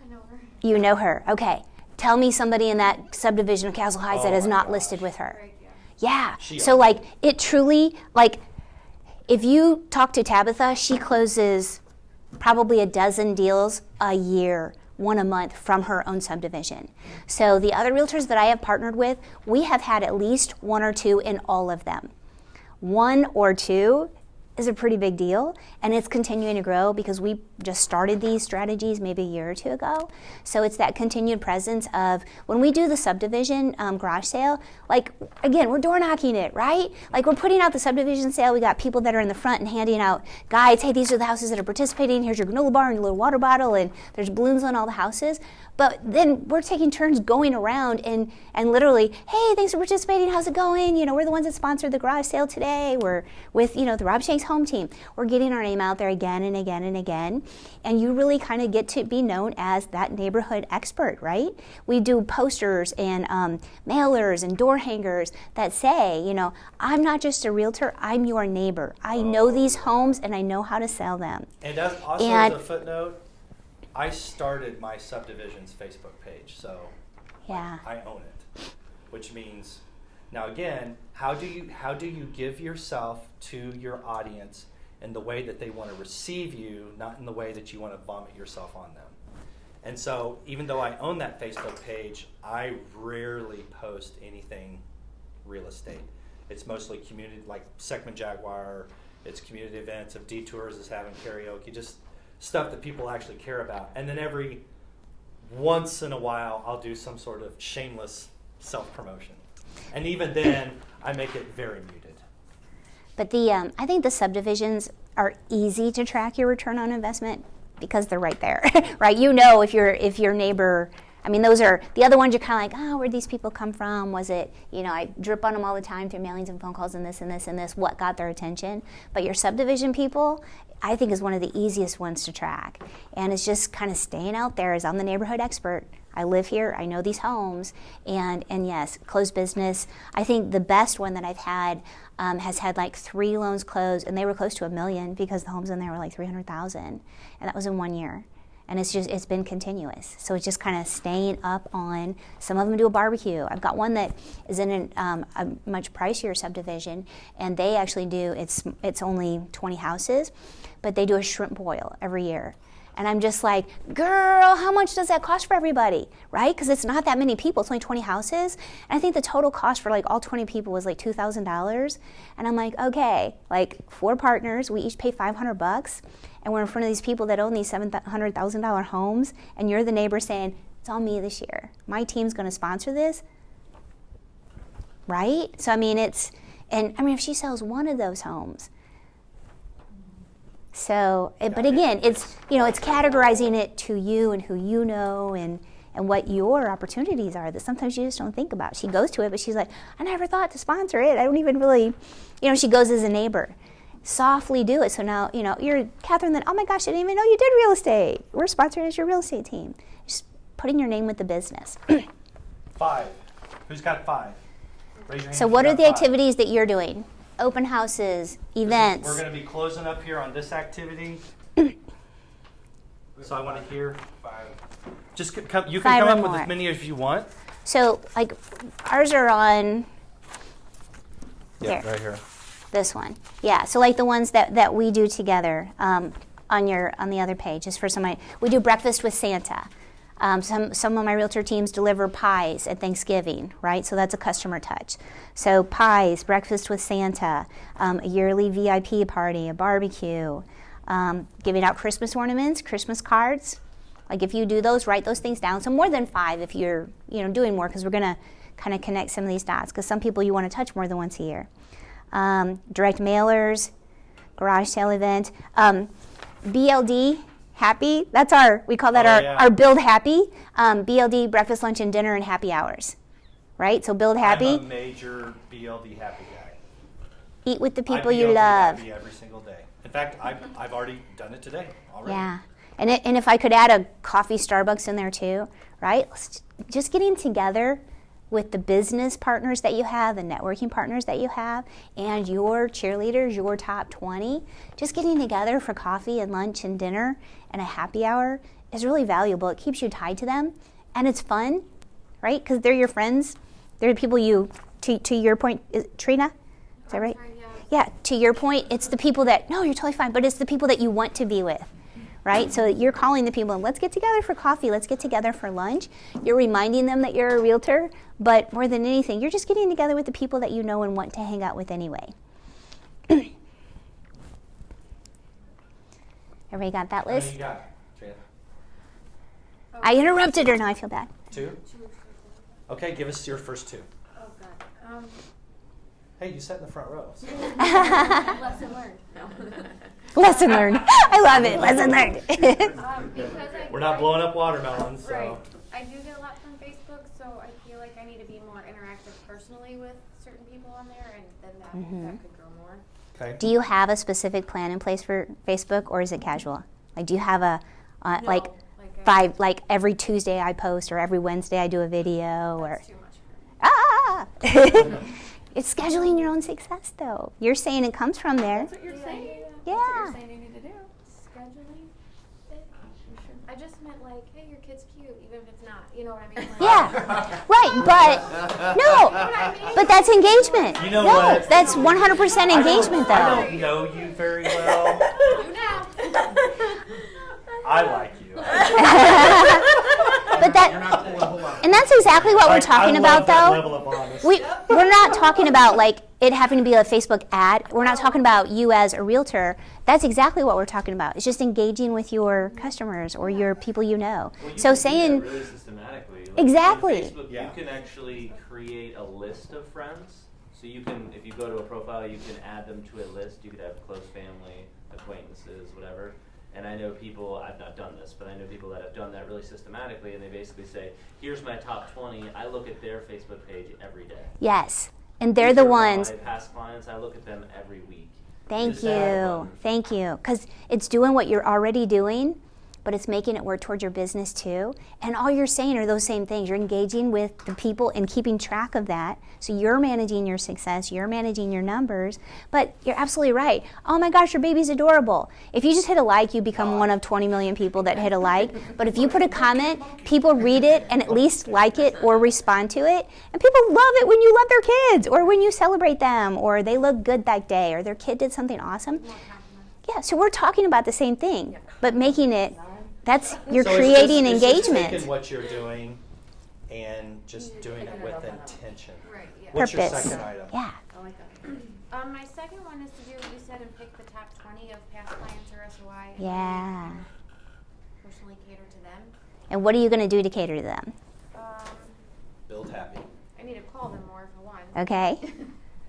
I know her. You know her. Okay. Tell me somebody in that subdivision of Castle Heights that is not listed with her. Right, yeah. Yeah. So like it truly, like if you talk to Tabitha, she closes probably a dozen deals a year, 1 a month from her own subdivision. So the other realtors that I have partnered with, we have had at least 1 or 2 in all of them. 1 or 2 is a pretty big deal, and it's continuing to grow because we just started these strategies maybe a year or 2 ago. So it's that continued presence of when we do the subdivision garage sale, like again, we're door knocking it, right? Like we're putting out the subdivision sale, we got people that are in the front and handing out guides, hey, these are the houses that are participating, here's your granola bar and your little water bottle, and there's balloons on all the houses. But then we're taking turns going around and literally, hey, thanks for participating, how's it going? You know, we're the ones that sponsored the garage sale today. We're with, you know, the Rob Shanks home team. We're getting our name out there again and again and again. And you really kind of get to be known as that neighborhood expert, right? We do posters and mailers and door hangers that say, you know, I'm not just a realtor, I'm your neighbor. I know these homes and I know how to sell them. And also as a footnote, I started my subdivision's Facebook page, so Yeah. I own it, which means now again, how do you give yourself to your audience in the way that they want to receive you, not in the way that you want to vomit yourself on them. And so even though I own that Facebook page, I rarely post anything real estate. It's mostly community, like Seckman Jaguar, it's community events, if Detours is having karaoke, just stuff that people actually care about. And then every once in a while, I'll do some sort of shameless self-promotion. And even then, I make it very muted. But I think the subdivisions are easy to track your return on investment because they're right there, right? You know if your neighbor, I mean, those are, the other ones you're kind of like, oh, where'd these people come from? Was it, you know, I drip on them all the time through mailings and phone calls and this and this and this, what got their attention? But your subdivision people, I think is one of the easiest ones to track. And it's just kind of staying out there as I'm the neighborhood expert. I live here, I know these homes, and yes, closed business. I think the best one that I've had has had like 3 loans closed, and they were close to $1 million because the homes in there were like $300,000, and that was in 1 year. And it's been continuous. So it's just kind of staying up on. Some of them do a barbecue. I've got one that is in a much pricier subdivision, and they actually do. It's only 20 houses, but they do a shrimp boil every year. And I'm just like, girl, how much does that cost for everybody, right? Because it's not that many people. It's only 20 houses. And I think the total cost for like all 20 people was like $2,000. And I'm like, okay, like 4 partners, we each pay $500, and we're in front of these people that own these $700,000 homes, and you're the neighbor saying, it's all me this year. My team's going to sponsor this, right? So I mean, if she sells one of those homes. So, but again, it's categorizing it to you and who you know and what your opportunities are that sometimes you just don't think about. She goes to it, but she's like, I never thought to sponsor it. I don't even really, she goes as a neighbor. Softly do it. So now, you're Catherine, then, oh my gosh, I didn't even know you did real estate. We're sponsored as your real estate team. Just putting your name with the business. 5. Who's got 5? Raise your hand. So what are the activities that you're doing? Open houses, events. We're going to be closing up here on this activity. So I want to hear 5. Just come. You can 5 come or up with more. as many as you want. So like ours are on. Yeah, here. right here. This one. Yeah. So like the ones that we do together on the other page is for somebody. We do breakfast with Santa. Some of my realtor teams deliver pies at Thanksgiving, right? So that's a customer touch. So pies, breakfast with Santa, a yearly VIP party, a barbecue, giving out Christmas ornaments, Christmas cards. Like if you do those, write those things down. So more than 5 if you're doing more, because we're going to kind of connect some of these dots, because some people you want to touch more than once a year. Direct mailers, garage sale event, BLD. Happy, we call that our Build Happy, BLD, breakfast, lunch, and dinner, and happy hours, right? So Build Happy. I'm a major BLD happy guy. Eat with the people I you BLD love. happy every single day. In fact, I've already done it today already. Yeah, and if I could add a coffee Starbucks in there too, right? Just getting together with the business partners that you have, the networking partners that you have, and your cheerleaders, your top 20, just getting together for coffee and lunch and dinner and a happy hour is really valuable. It keeps you tied to them, and it's fun, right? Because they're your friends. They're the people to your point, Trina, is that right? Sorry, Yeah, to your point, it's the people that, no, you're totally fine, but it's the people that you want to be with. Right? So you're calling the people, let's get together for coffee, let's get together for lunch. You're reminding them that you're a realtor, but more than anything, you're just getting together with the people that you know and want to hang out with anyway. Everybody got that How many list? you got, Trina? I interrupted her, now I feel bad. 2? Okay, give us your first 2. Oh, God. Hey, you sat in the front row. So. Lesson learned. No. Lesson learned. I love it, lesson learned. We're not blowing up watermelons, so. Right. I do get a lot from Facebook, so I feel like I need to be more interactive personally with certain people on there, and then that could grow more. Okay. Do you have a specific plan in place for Facebook, or is it casual? Like, do you have a, every Tuesday I post, or every Wednesday I do a video, or? That's too much for me. Ah! It's scheduling your own success, though. You're saying it comes from there. That's what you're saying? Yeah. That's what you're saying you need to do. Scheduling it? I just meant like, hey, your kid's cute, even if it's not. You know what I mean? Like, Yeah, right, but no, but that's engagement. You know no, what? that's 100% engagement, I though. don't know you very well. you know. I like you. But and that's exactly what we're talking about, though. Level of honesty. We're not talking about like it having to be a Facebook ad. We're not talking about you as a realtor. That's exactly what we're talking about. It's just engaging with your customers or your people you know. Well, you So can do saying that really systematically. Like Exactly. On Facebook, Yeah. you can actually create a list of friends. So you can, if you go to a profile, you can add them to a list. You could have close family, acquaintances, whatever. And I know people, I've not done this, but I know people that have done that really systematically, and they basically say, here's my top 20. I look at their Facebook page every day. yes, and they're These the are ones. My past clients, I look at them every week. Thank Just add you. one. Thank you. Because it's doing what you're already doing, but it's making it work towards your business too. And all you're saying are those same things. You're engaging with the people and keeping track of that. So you're managing your success, you're managing your numbers. But you're absolutely right. Oh my gosh, your baby's adorable. If you just hit a like, you become one of 20 million people that hit a like. But if you put a comment, people read it and at least like it or respond to it. And people love it when you love their kids or when you celebrate them or they look good that day or their kid did something awesome. Yeah, so we're talking about the same thing, but making it, you're So creating it's just engagement. taking what you're doing and just doing it with intention. Right, yeah. What's your Purpose. second item? Yeah. I like that. My second one is to do what you said and pick the top 20 of past clients or SOI. and Yeah. Personally cater to them. And what are you going to do to cater to them? Build happy. I need to call them more for one. Okay.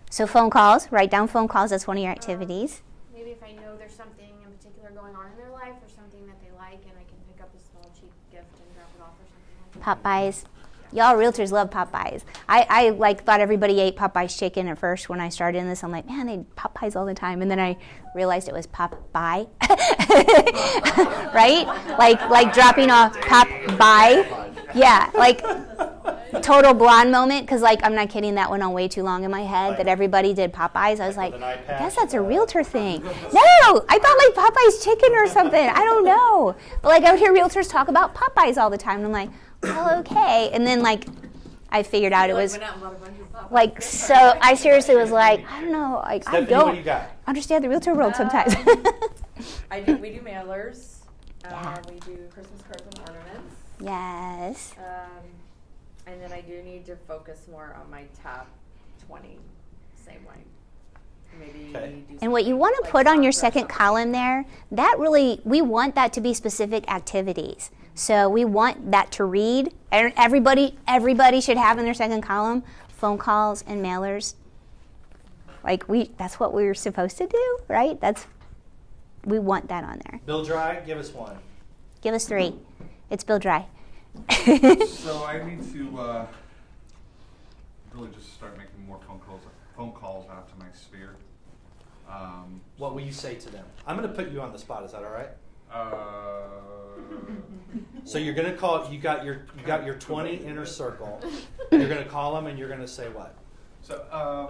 So phone calls, write down phone calls. That's one of your activities. Maybe if I know there's something in particular going on in their life or something that they like and I can pick up a small cheap gift and drop it off or something like that. Popeyes. Y'all realtors love Popeyes. I thought everybody ate Popeyes chicken at first when I started in this. I'm like, man, they eat Popeyes all the time. And then I realized it was Popeye. Right? Like dropping off Popeye. Yeah, like total blonde moment because like I'm not kidding, that went on way too long in my head that everybody did Popeyes. I was like, with an eye I guess patch that's a and realtor thing. No, I thought like Popeyes chicken or something. I don't know. But like I would hear realtors talk about Popeyes all the time. And I'm like, well, okay. And then like I figured out it was Went out and bought a bunch of Popeyes. like, so I seriously was like, I don't know. Like I Stephanie, what do you don't got? understand the realtor world sometimes. We do mailers. Yeah. We do Christmas cards and ornaments. Yes. And then I do need to focus more on my top 20, same way. Maybe Okay. do And what you something want to like put on your soccer or second something. column there, that really, we want that to be specific activities. So we want that to read. Everybody should have in their second column phone calls and mailers. Like that's what we're supposed to do, right? We want that on there. Bill Dry, give us one. Give us 3. It's Bill Dry. So I need to really just start making more phone calls out to my sphere. What will you say to them? I'm going to put you on the spot. Is that all right? So you're going to call. You got your 20 inner circle. You're going to call them and you're going to say what? So I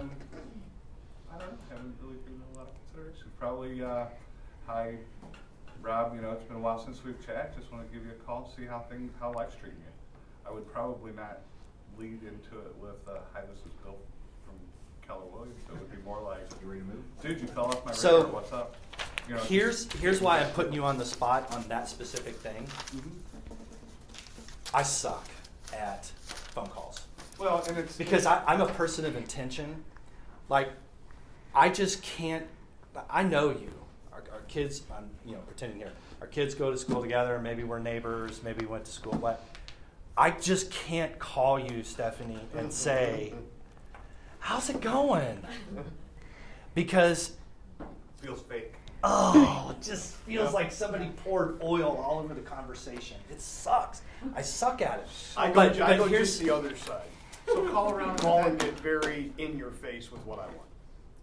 don't know. Haven't really given it a lot of consideration. Probably, hi, Rob. It's been a while since we've chatted. Just want to give you a call, see how life's treating you. I would probably not lead into it with, hi, this is Bill from Keller Williams. It would be more like, you ready to move? Dude, you fell off my So, radar. What's up? Here's why I'm putting you on the spot on that specific thing. I suck at phone calls. Well, and it's Because I'm a person of intention. Like, I just can't. I know you. Our kids. I'm pretending here. Our kids go to school together. Maybe we're neighbors. Maybe we went to school. What? I just can't call you, Stephanie, and say, "How's it going?" Because feels fake. it just feels like somebody poured oil all over the conversation. It sucks. I suck at it. I go here's just the other side. So call around and get very in your face with what I want.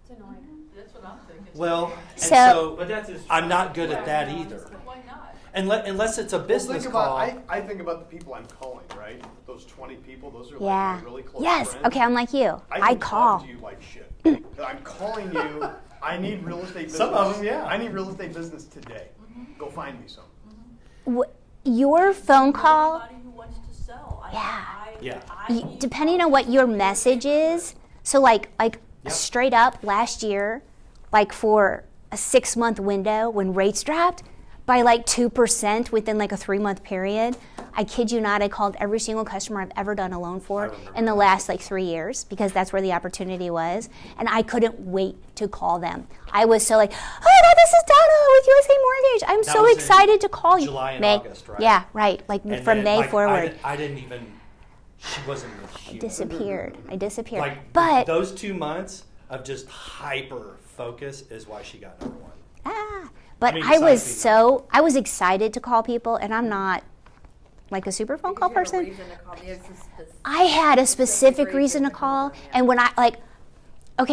It's annoying. That's what I'm thinking. well, and So- But that's his I'm not good at that either. Why not? Unless it's a business think call. about, I think about the people I'm calling, right? Those 20 people, those are Yeah. like my really close Yes. friends. Okay, I'm like you. I can call. talk to you like shit. I'm calling you. I need real estate business. Some of them, yeah. I need real estate business today. Go find me some. Your phone call, Anybody who wants to sell. Yeah. Yeah. depending on what your message is, so like Yep. straight up last year, like for a 6-month window when rates dropped by like 2% within like a 3-month period, I kid you not, I called every single customer I've ever done a loan for in the last like 3 years because that's where the opportunity was, and I couldn't wait to call them. I was so like, oh my God, this is Donna with USA Mortgage. I'm That so was in excited to call you. July and May. August, right? Yeah, right. Like And from then, May like, forward. I didn't even. She wasn't even here. I disappeared. Like, but those 2 months of just hyper focus is why she got number 1. but I mean, I was besides I was excited to call people, and I'm not like a super phone call Because you person. have a reason to call me. It's a specific- I had a specific reason to call, yeah. and when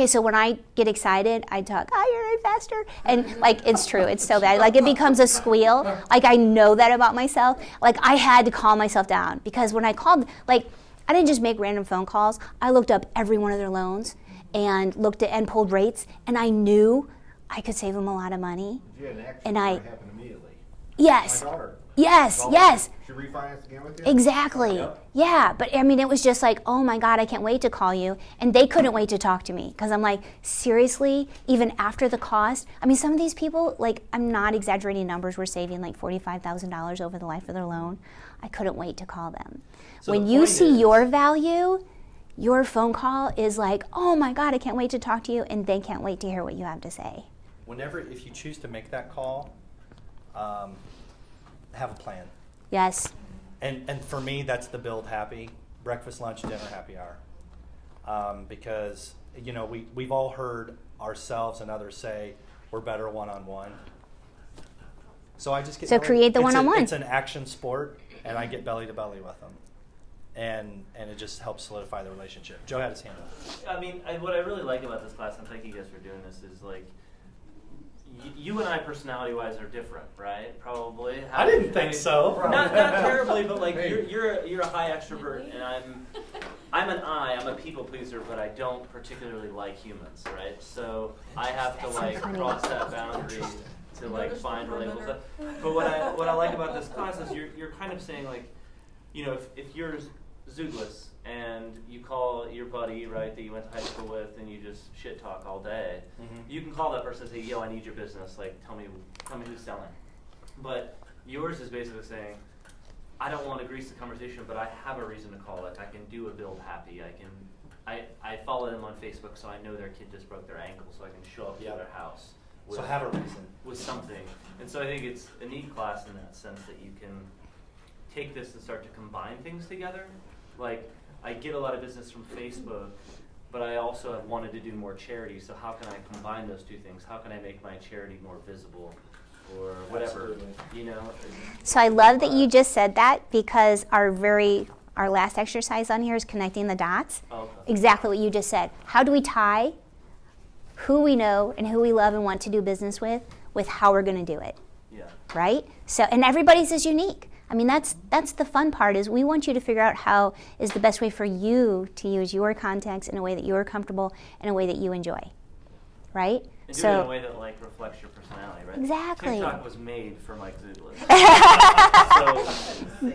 so when I get excited, I talk, oh, you're an investor. And like, it's true, it's so bad. Like, it becomes a squeal. Like, I know that about myself. Like, I had to calm myself down because when I called, like, I didn't just make random phone calls. I looked up every one of their loans and looked at and pulled rates, and I knew I could save them a lot of money. Yeah, and actually, And it happened immediately. Yes. My daughter. Yes, Well, yes. She refinanced again with you? Exactly. Yep. Yeah, but I mean, it was just like, oh my God, I can't wait to call you. And they couldn't wait to talk to me because I'm like, seriously, even after the cost? I mean, some of these people, like, I'm not exaggerating numbers, were saving like $45,000 over the life of their loan. I couldn't wait to call them. So when the you point see is- your value, your phone call is like, oh my God, I can't wait to talk to you. And they can't wait to hear what you have to say. If you choose to make that call, have a plan. Yes. And for me, that's the build happy, breakfast, lunch, dinner, happy hour. Because, we've all heard ourselves and others say we're better one-on-one. So I just get So create the one-on-one. It's an action sport, and I get belly to belly with them. And it just helps solidify the relationship. Joe had his hand up. I mean, what I really like about this class, and thank you guys for doing this, is like, you and I, personality-wise, are different, right? Probably. I didn't think so. Not terribly, but like you're a high extrovert, and I'm an I'm a people pleaser, but I don't particularly like humans, right? So I have to like cross that boundary to like find relatable stuff. But what I like about this class is you're kind of saying like, if you're Zoogless and you call your buddy, right, that you went to high school with, and you just shit talk all day, you can call that person and say, yo, I need your business, like tell me who's selling. But Yours is basically saying, I don't want to grease the conversation, but I have a reason to call it. I can do a build happy. I follow them on Facebook, so I know their kid just broke their ankle, so I can show up to their house. So have a reason. With something. And so I think it's a neat class in that sense that you can take this and start to combine things together. Like, I get a lot of business from Facebook, but I also have wanted to do more charity, so how can I combine those two things? How can I make my charity more visible or whatever, you know? So I love that you just said that, because our last exercise on here is connecting the dots. Okay. Exactly what you just said. How do we tie who we know and who we love and want to do business with how we're going to do it? Yeah. Right? So, and everybody's is unique. I mean, that's the fun part, is we want you to figure out how is the best way for you to use your context in a way that you're comfortable, in a way that you enjoy. Right? And do it in a way that like reflects your personality, right? Exactly. TikTok was made for Mike Zugler. So,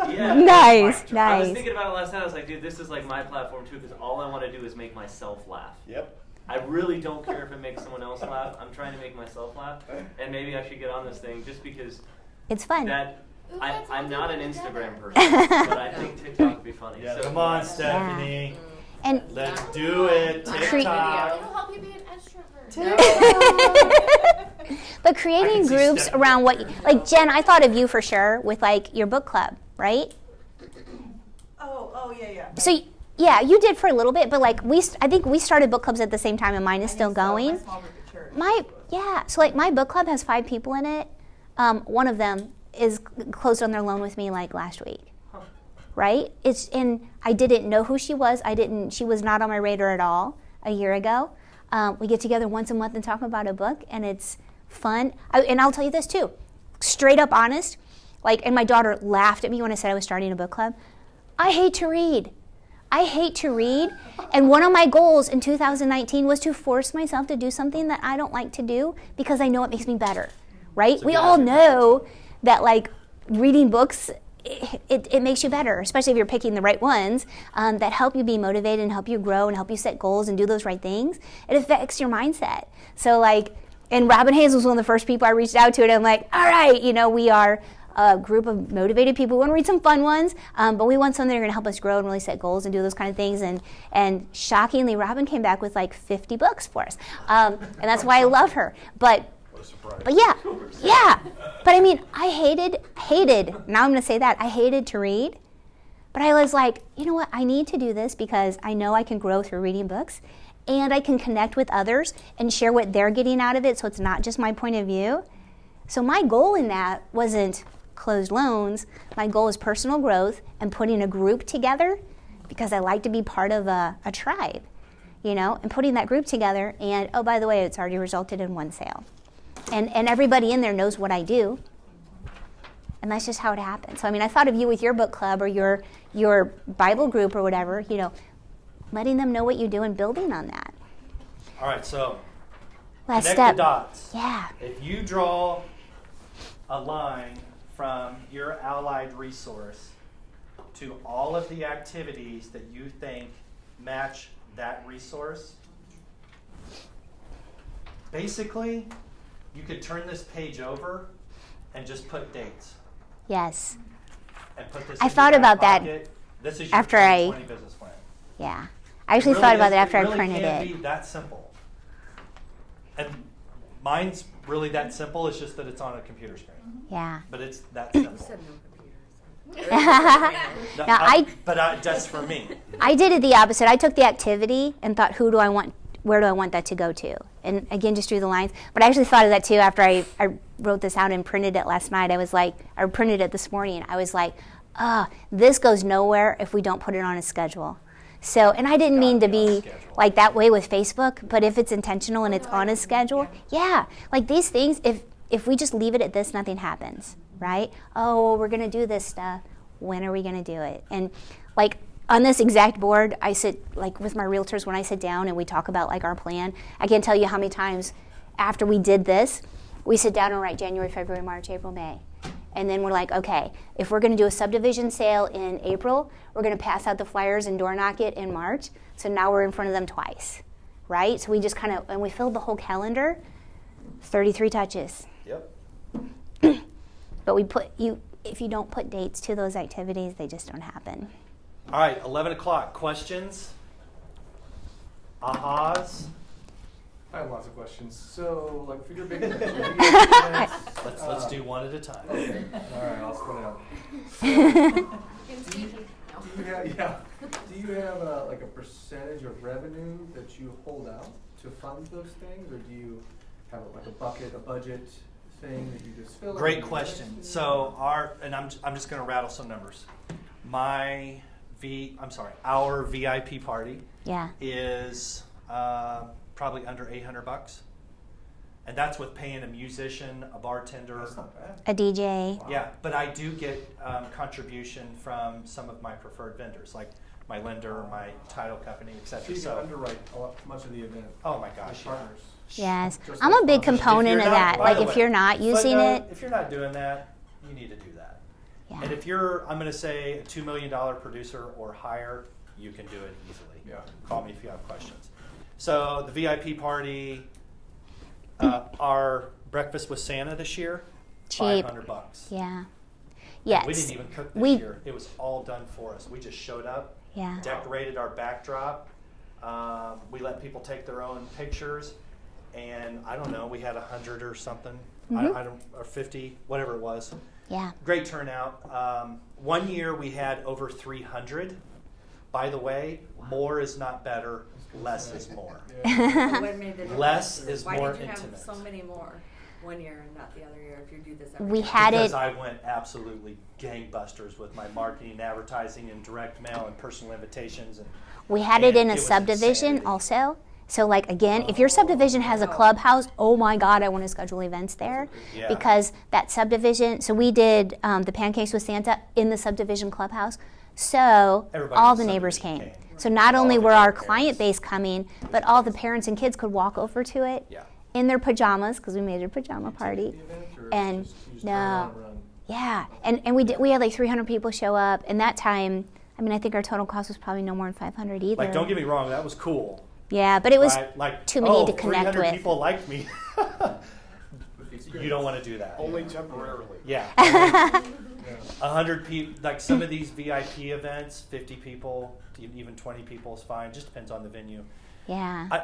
Nice, yeah. I was nice. thinking about it last night. I was like, dude, this is like my platform too, because all I want to do is make myself laugh. Yep. I really don't care if it makes someone else laugh. I'm trying to make myself laugh, and maybe I should get on this thing just because It's fun. that Ooh, I'm not an together. Instagram person, but I think TikTok would be funny. Yeah, So, come on, Stephanie. And Let's do it. TikTok. It'll help you be an extrovert. But I creating can see groups Stephanie around what, there. like Jen, I thought of you for sure with like your book club, right? Oh, yeah. So yeah, you did for a little bit, but like I think we started book clubs at the same time, and mine is still going. My small group at church. So like my book club has 5 people in it. One of them is closed on their loan with me like last week. Right? And I didn't know who she was. She was not on my radar at all a year ago. We get together once a month and talk about a book, and it's fun. And I'll tell you this too, straight up honest. Like, and my daughter laughed at me when I said I was starting a book club. I hate to read. And one of my goals in 2019 was to force myself to do something that I don't like to do because I know it makes me better. Right? So We get all out your know that like reading books, it makes you better, especially if you're picking the right ones that help you be motivated and help you grow and help you set goals and do those right things. It affects your mindset. So like, and Robin Hayes was one of the first people I reached out to, and I'm like, all right, we are a group of motivated people. We want to read some fun ones, but we want something that are going to help us grow and really set goals and do those kind of things. And shockingly, Robin came back with like 50 books for us, and that's why I love her. But yeah. But I mean, I hated, now I'm going to say that, I hated to read. But I was like, you know what, I need to do this because I know I can grow through reading books, and I can connect with others and share what they're getting out of it, so it's not just my point of view. So my goal in that wasn't closed loans. My goal is personal growth and putting a group together, because I like to be part of a tribe, and putting that group together. And, oh, by the way, it's already resulted in 1 sale. And everybody in there knows what I do. And that's just how it happens. So, I mean, I thought of you with your book club or your Bible group or whatever, letting them know what you do and building on that. All right, so Last connect step. the dots. Yeah. If you draw a line from your allied resource to all of the activities that you think match that resource, basically, you could turn this page over and just put dates. Yes. And put this I in thought your back about that pocket. This is your after I- 2020 business plan. Yeah. I actually It thought really about is- that after I really printed can it. be that simple. And mine's really that simple. It's just that it's on a computer screen. Yeah. But it's that simple. said no computers. No, Now, that's for me. I did it the opposite. I took the activity and thought, where do I want that to go to? And again, just drew the lines. But I actually thought of that too after I wrote this out and printed it last night. I printed it this morning. I was like, this goes nowhere if we don't put it on a schedule. So, and I didn't mean to be like that way with Facebook, but if it's intentional and it's on a schedule, yeah. Like these things, if we just leave it at this, nothing happens, right? Oh, we're going to do this stuff. When are we going to do it? And like on this exact board, I sit like with my realtors when I sit down and we talk about like our plan. I can't tell you how many times after we did this, we sit down and write January, February, March, April, May. And then we're like, okay, if we're going to do a subdivision sale in April, we're going to pass out the flyers and door knock it in March. So now we're in front of them twice, right? So we just and we filled the whole calendar, 33 touches. Yep. But if you don't put dates to those activities, they just don't happen. All right, 11 o'clock. Questions? Ahas? I have lots of questions. So, like, for your big events, Let's do one at a time. Okay. All right, I'll split it out. Do you have like a percentage of revenue that you hold out to fund those things, or do you have like a bucket, a budget thing that you just fill? Great question. So I'm just going to rattle some numbers. Our VIP party is probably under $800, and that's with paying a musician, a bartender, That's not bad. A DJ. Wow. Yeah, but I do get contribution from some of my preferred vendors, like my lender, my title company, So etc. you can underwrite much of the event. Oh my gosh, With yeah. partners. Yes, Just I'm like a big sponsors. component If of you're not- that. by Like the if way, you're not using footnote, it, if you're not doing that, you need to do that. yeah. And if you're, I'm going to say, a $2 million producer or higher, you can do it easily. Yeah. Call me if you have questions. So the VIP party, our breakfast with Santa this year, Cheap. $500. Yeah. Yes. We didn't even cook this We- year. It was all done for us. We just showed up, Yeah. decorated our backdrop. We let people take their own pictures, and I don't know, we had 100 or something, or 50, whatever it was. Yeah. Great turnout. One year we had over 300. By the way, more is not better, less is more. What made the difference? Less is Why more did you intimate. have so many more one year and not the other year if you do this every We year? had Because it. I went absolutely gangbusters with my marketing, advertising, and direct mail and personal invitations. And We had it in a was subdivision insanity. also. So like again, if your subdivision has a clubhouse, oh my God, I want to schedule events there Yeah. because that subdivision. So we did the pancakes with Santa in the subdivision clubhouse. So Everybody all in the the neighbors subdivision came. came. So not All only the were our grandparents. client base coming, but all the parents and kids could walk over to it Yeah. in their pajamas because we made it a pajama party. The event, or And just you just turn around no. and run? Yeah, and we had like 300 people show up, and that time, I mean, I think our total cost was probably no more than 500 either. Like, don't get me wrong, that was cool. Yeah, but it was right? Like, too many to 300 connect with. people liked me. With the You experience. don't want to do that. Only temporarily. Yeah. Yeah. 100 people, like some of these VIP events, 50 people, even 20 people is fine. Just depends on the venue. Yeah. I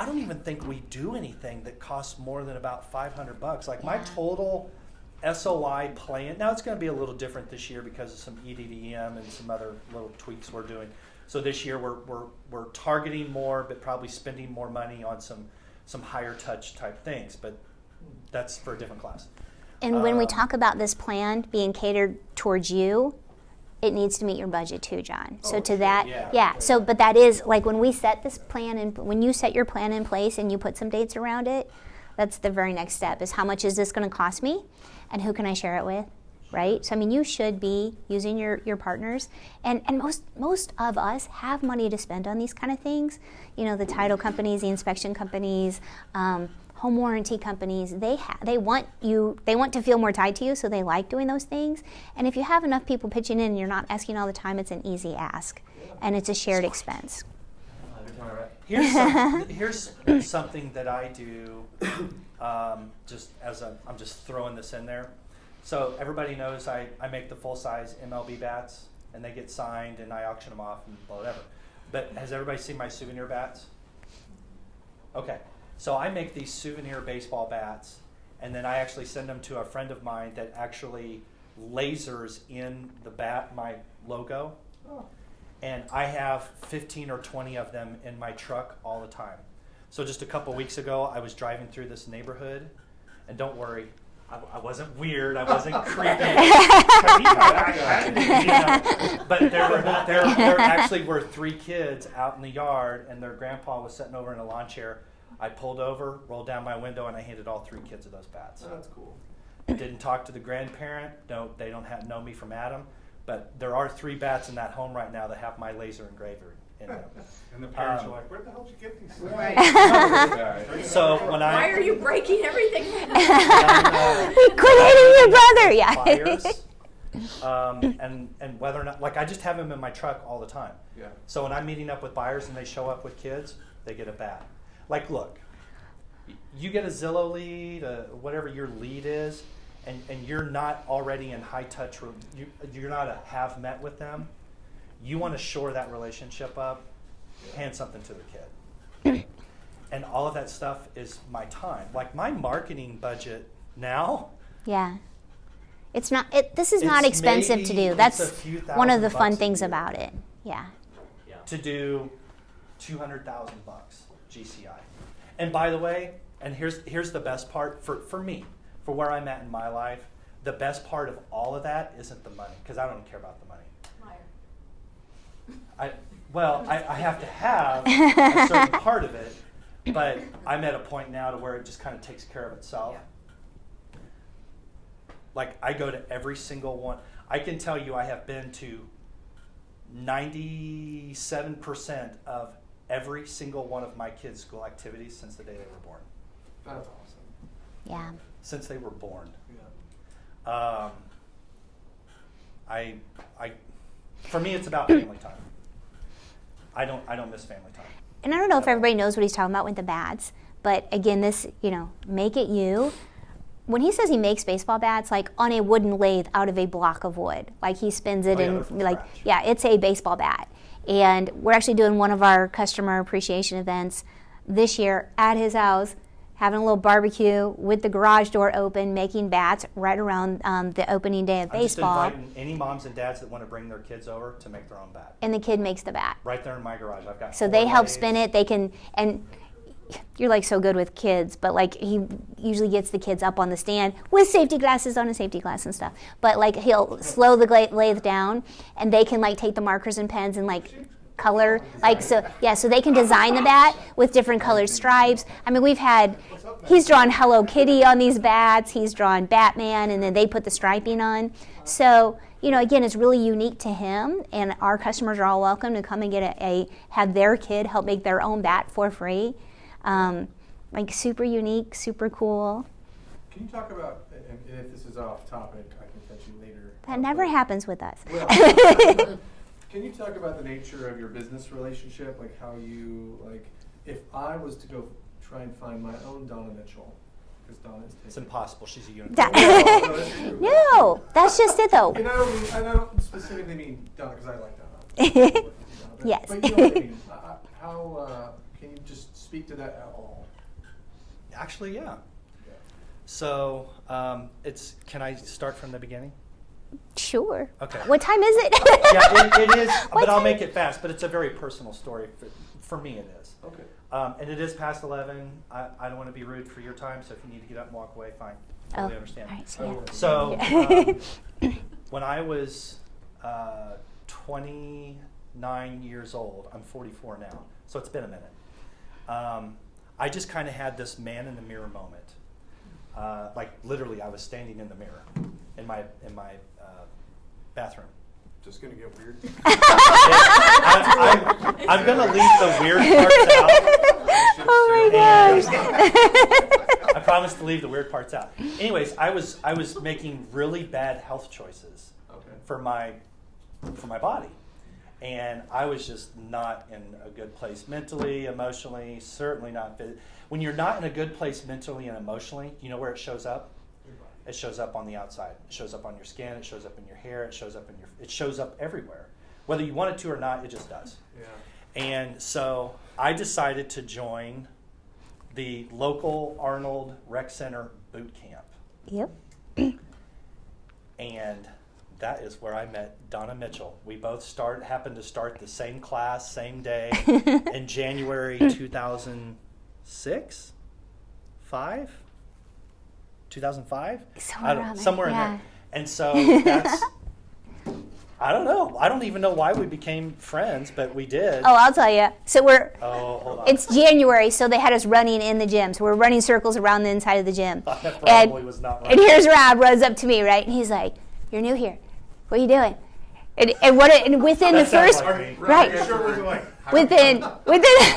don't even think we do anything that costs more than about $500. Like my Yeah. total SOI plan, now it's going to be a little different this year because of some EDDM and some other little tweaks we're doing. So this year we're targeting more, but probably spending more money on some higher touch type things. But that's for a different class. And when we talk about this plan being catered towards you, it needs to meet your budget too, John. So to that, yeah. So, but that is like when we set this plan and when you set your plan in place and you put some dates around it, that's the very next step is how much is this going to cost me and who can I share it with, right? So, I mean, you should be using your partners. And most of us have money to spend on these kind of things. You know, the title companies, the inspection companies, home warranty companies, they want to feel more tied to you, so they like doing those things. And if you have enough people pitching in and you're not asking all the time, it's an easy ask. And it's a shared expense. Here's something that I do. I'm just throwing this in there. So everybody knows I make the full size MLB bats, and they get signed, and I auction them off and whatever. But has everybody seen my souvenir bats? Okay, so I make these souvenir baseball bats, and then I actually send them to a friend of mine that actually lasers in the bat my logo. And I have 15 or 20 of them in my truck all the time. So just a couple weeks ago, I was driving through this neighborhood, and don't worry, I wasn't weird, I wasn't creepy. But there actually were 3 kids out in the yard, and their grandpa was sitting over in a lawn chair. I pulled over, rolled down my window, and I handed all 3 kids of those bats. Oh, that's cool. Didn't talk to the grandparent. No, they don't know me from Adam. But there are 3 bats in that home right now that have my laser engraver in them. And the parents are like, where the hell did you get these things? Right. So when Why are you breaking everything? Quit hating your brother, yeah. buyers, and whether or not, like I just have them in my truck all the time. Yeah. So when I'm meeting up with buyers and they show up with kids, they get a bat. Like, look, you get a Zillow lead, whatever your lead is, and you're not already in high touch, you're not a have met with them, you want to shore that relationship up, hand something to the kid. And all of that stuff is my time. Like my marketing budget now. Yeah. This is not It's expensive to maybe- do. it's That's a few one of the $1,000 fun a things year. about it. Yeah. Yeah. To do $200,000 GCI. And by the way, and here's the best part for me, for where I'm at in my life, the best part of all of that isn't the money, because I don't care about the money. I have to have a certain part of it, but I'm at a point now to where it just kind of takes care of itself. Like I go to every single one. I can tell you I have been to 97% of every single one of my kids' school activities since the day they were born. That's awesome. Yeah. Since they were born. Yeah. For me, it's about family time. I don't miss family time. And I don't know if everybody knows what he's talking about with the bats, but again, this, make it you. When he says he makes baseball bats, like on a wooden lathe out of a block of wood, like he spins it from scratch. it's a baseball bat. And we're actually doing one of our customer appreciation events this year at his house, having a little barbecue with the garage door open, making bats right around the opening day of baseball. I'm just inviting any moms and dads that want to bring their kids over to make their own bat. And the kid makes the bat. Right there in my garage. I've got So 4 they help lathes. spin it. They can, and you're like so good with kids, but like he usually gets the kids up on the stand with safety glasses on and safety glass and stuff. But like he'll slow the lathe down, and they can like take the markers and pens and like color, like so they can design the bat with different colored stripes. I mean, he's drawn Hello Kitty on these bats. He's drawn Batman, and then they put the striping on. So again, it's really unique to him, and our customers are all welcome to come and get have their kid help make their own bat for free. Like super unique, super cool. Can you talk about, and if this is off topic, I can catch you later. That never happens with us. Well, can you talk about the nature of your business relationship? Like how you, if I was to go try and find my own Donna Mitchell, because Donna is taken. It's impossible. She's a unicorn. That's true. No, that's just it though. And I don't specifically mean Donna because I like Donna. Yes. But you know what I mean. How can you just speak to that at all? Actually, yeah. So can I start from the beginning? Sure. Okay. What time is it? Yeah, it is, What but I'll time? make it fast. But it's a very personal story. For me, it is. Okay. And it is past 11. I don't want to be rude for your time, so if you need to get up and walk away, fine. Totally understand. All right, so yeah. So when I was 29 years old, I'm 44 now, so it's been a minute. I just kind of had this man in the mirror moment. Like literally, I was standing in the mirror in my bathroom. Just gonna get weird. I'm going to leave the weird parts out. Oh my gosh. I promise to leave the weird parts out. Anyways, I was making really bad health choices for my body, and I was just not in a good place mentally, emotionally, certainly not physically. When you're not in a good place mentally and emotionally, you know where it shows up? It shows up on the outside. It shows up on your skin. It shows up in your hair. It shows up everywhere. Whether you want it to or not, it just does. Yeah. And so I decided to join the local Arnold Rec Center boot camp. Yep. And that is where I met Donna Mitchell. We both happened to start the same class, same day, in January 2006? 2005? Somewhere in there. And so that's, I don't know. I don't even know why we became friends, but we did. Oh, I'll tell you. So hold on. it's January, so they had us running in the gym. So we're running circles around the inside of the gym. That probably was not right. And here's Rob runs up to me, right? And he's like, "You're new here. What are you doing?" And within the That sounds first, like me. right? Sure, we're going. Within how you doing?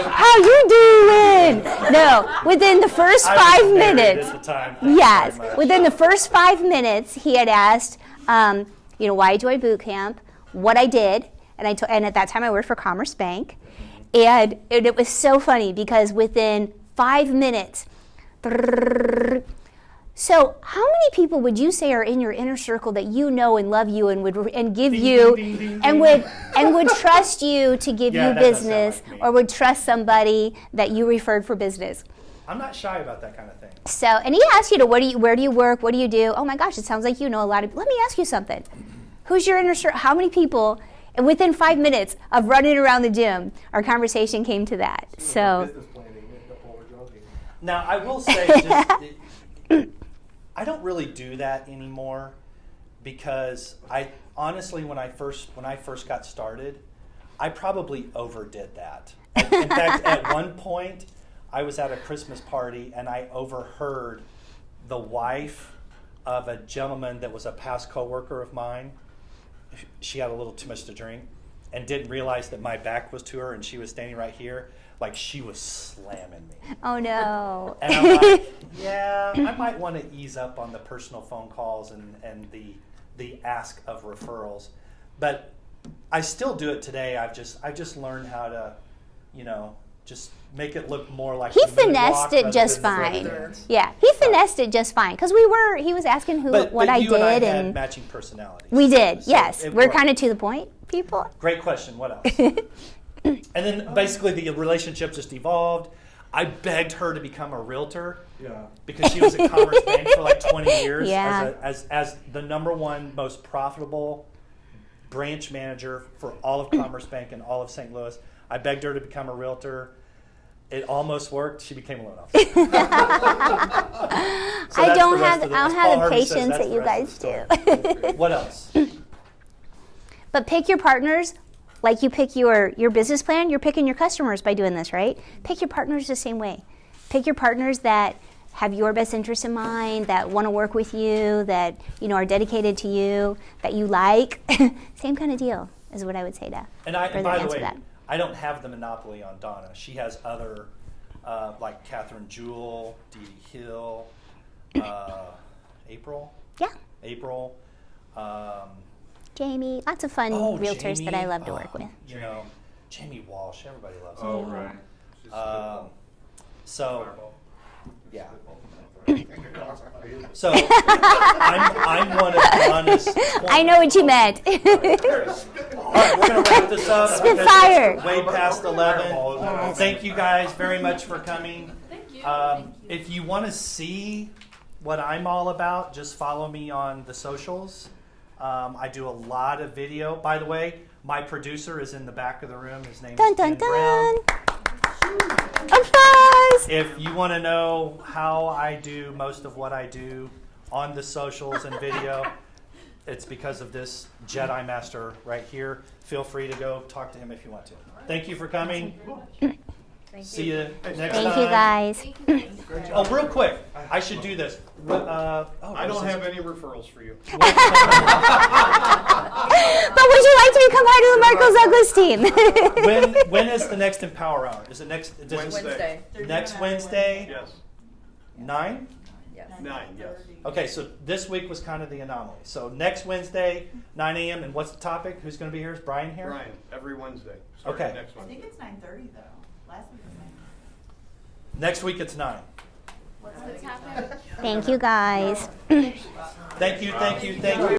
How you doing? No, within the first I was 5 married minutes. at the time. Thank you Yes, very much. within the first 5 minutes, he had asked, why I joined boot camp, what I did, and at that time I worked for Commerce Bank, and it was so funny because within 5 minutes, So, how many people would you say are in your inner circle that you know and love you and would and give you and would trust you to give Yeah, you that does sound business, like me. or would trust somebody that you referred for business? I'm not shy about that kind of thing. So, and he asked you to where do you work? What do you do? Oh my gosh, it sounds like you know a lot of. Let me ask you something. Who's your inner circle? How many people? And within 5 minutes of running around the gym, our conversation came to that. So. Business planning, the polar jogging. Now, I will say, just, I don't really do that anymore because I honestly, when I first got started, I probably overdid that. In fact, at one point, I was at a Christmas party and I overheard the wife of a gentleman that was a past coworker of mine. She had a little too much to drink and didn't realize that my back was to her and she was standing right here. Like, she was slamming me. Oh no. And I'm like, yeah, I might want to ease up on the personal phone calls and the ask of referrals. But I still do it today. I've just learned how to, just make it look more like He a moonwalk finessed it rather just than fine. dance. Yeah, he finessed it just fine because he was asking what I you and I did, had and matching personalities. we did. So Yes, it we're worked. kind of to the point, people. Great question. What else? And then basically the relationship just evolved. I begged her to become a realtor Yeah. because she was at Commerce Bank for like 20 years Yeah. as the number one most profitable branch manager for all of Commerce Bank and all of St. Louis. I begged her to become a realtor. It almost worked. She became a loan officer. So I that's don't the rest have of I the- don't as have Paul the Harvey says, patience that's that the you rest guys of the do. story. What else? But pick your partners like you pick your business plan. You're picking your customers by doing this, right? Pick your partners the same way. Pick your partners that have your best interest in mind, that want to work with you, that are dedicated to you, that you like. Same kind of deal is what I would say to. And further by the answer way, that. I don't have the monopoly on Donna. She has other, like Catherine Jewell, Dee Dee Hill, April. Yeah, April. Jamie, lots of fun realtors Jamie. that I love to work with. Jamie Walsh. Everybody loves her. Oh, right. She's So, fireball. yeah. So I'm one of Donna's. I know what you meant. All right, we're going to wrap this up. Spitfire. Because it's way past 11. Yes. Thank you guys very much for coming. Thank you. If you want to see what I'm all about, just follow me on the socials. I do a lot of video. By the way, my producer is in the back of the room. His name Dun is dun Ben Brown. dun. Applause. If you want to know how I do most of what I do on the socials and video, it's because of this Jedi Master right here. Feel free to go talk to him if you want to. Thank you for coming. Thank See you. you next Thank time. you guys. Thank you. Thank you. Oh, real quick, I should do this. I don't have any referrals for you. But would you like to become part of the Marcos Douglas team? When is the next Empower Hour? Is it next Wednesday. Next Wednesday? Yes. 9? Yes. 9, yes. Okay, so this week was kind of the anomaly. So next Wednesday, 9 a.m. And what's the topic? Who's going to be here? Is Brian here? Brian, every Wednesday. Starting Okay. next I Wednesday. think it's 9:30 though. Last week was 9:30. Next week it's 9. What's the topic? Thank you guys. Thank you, thank you, thank you.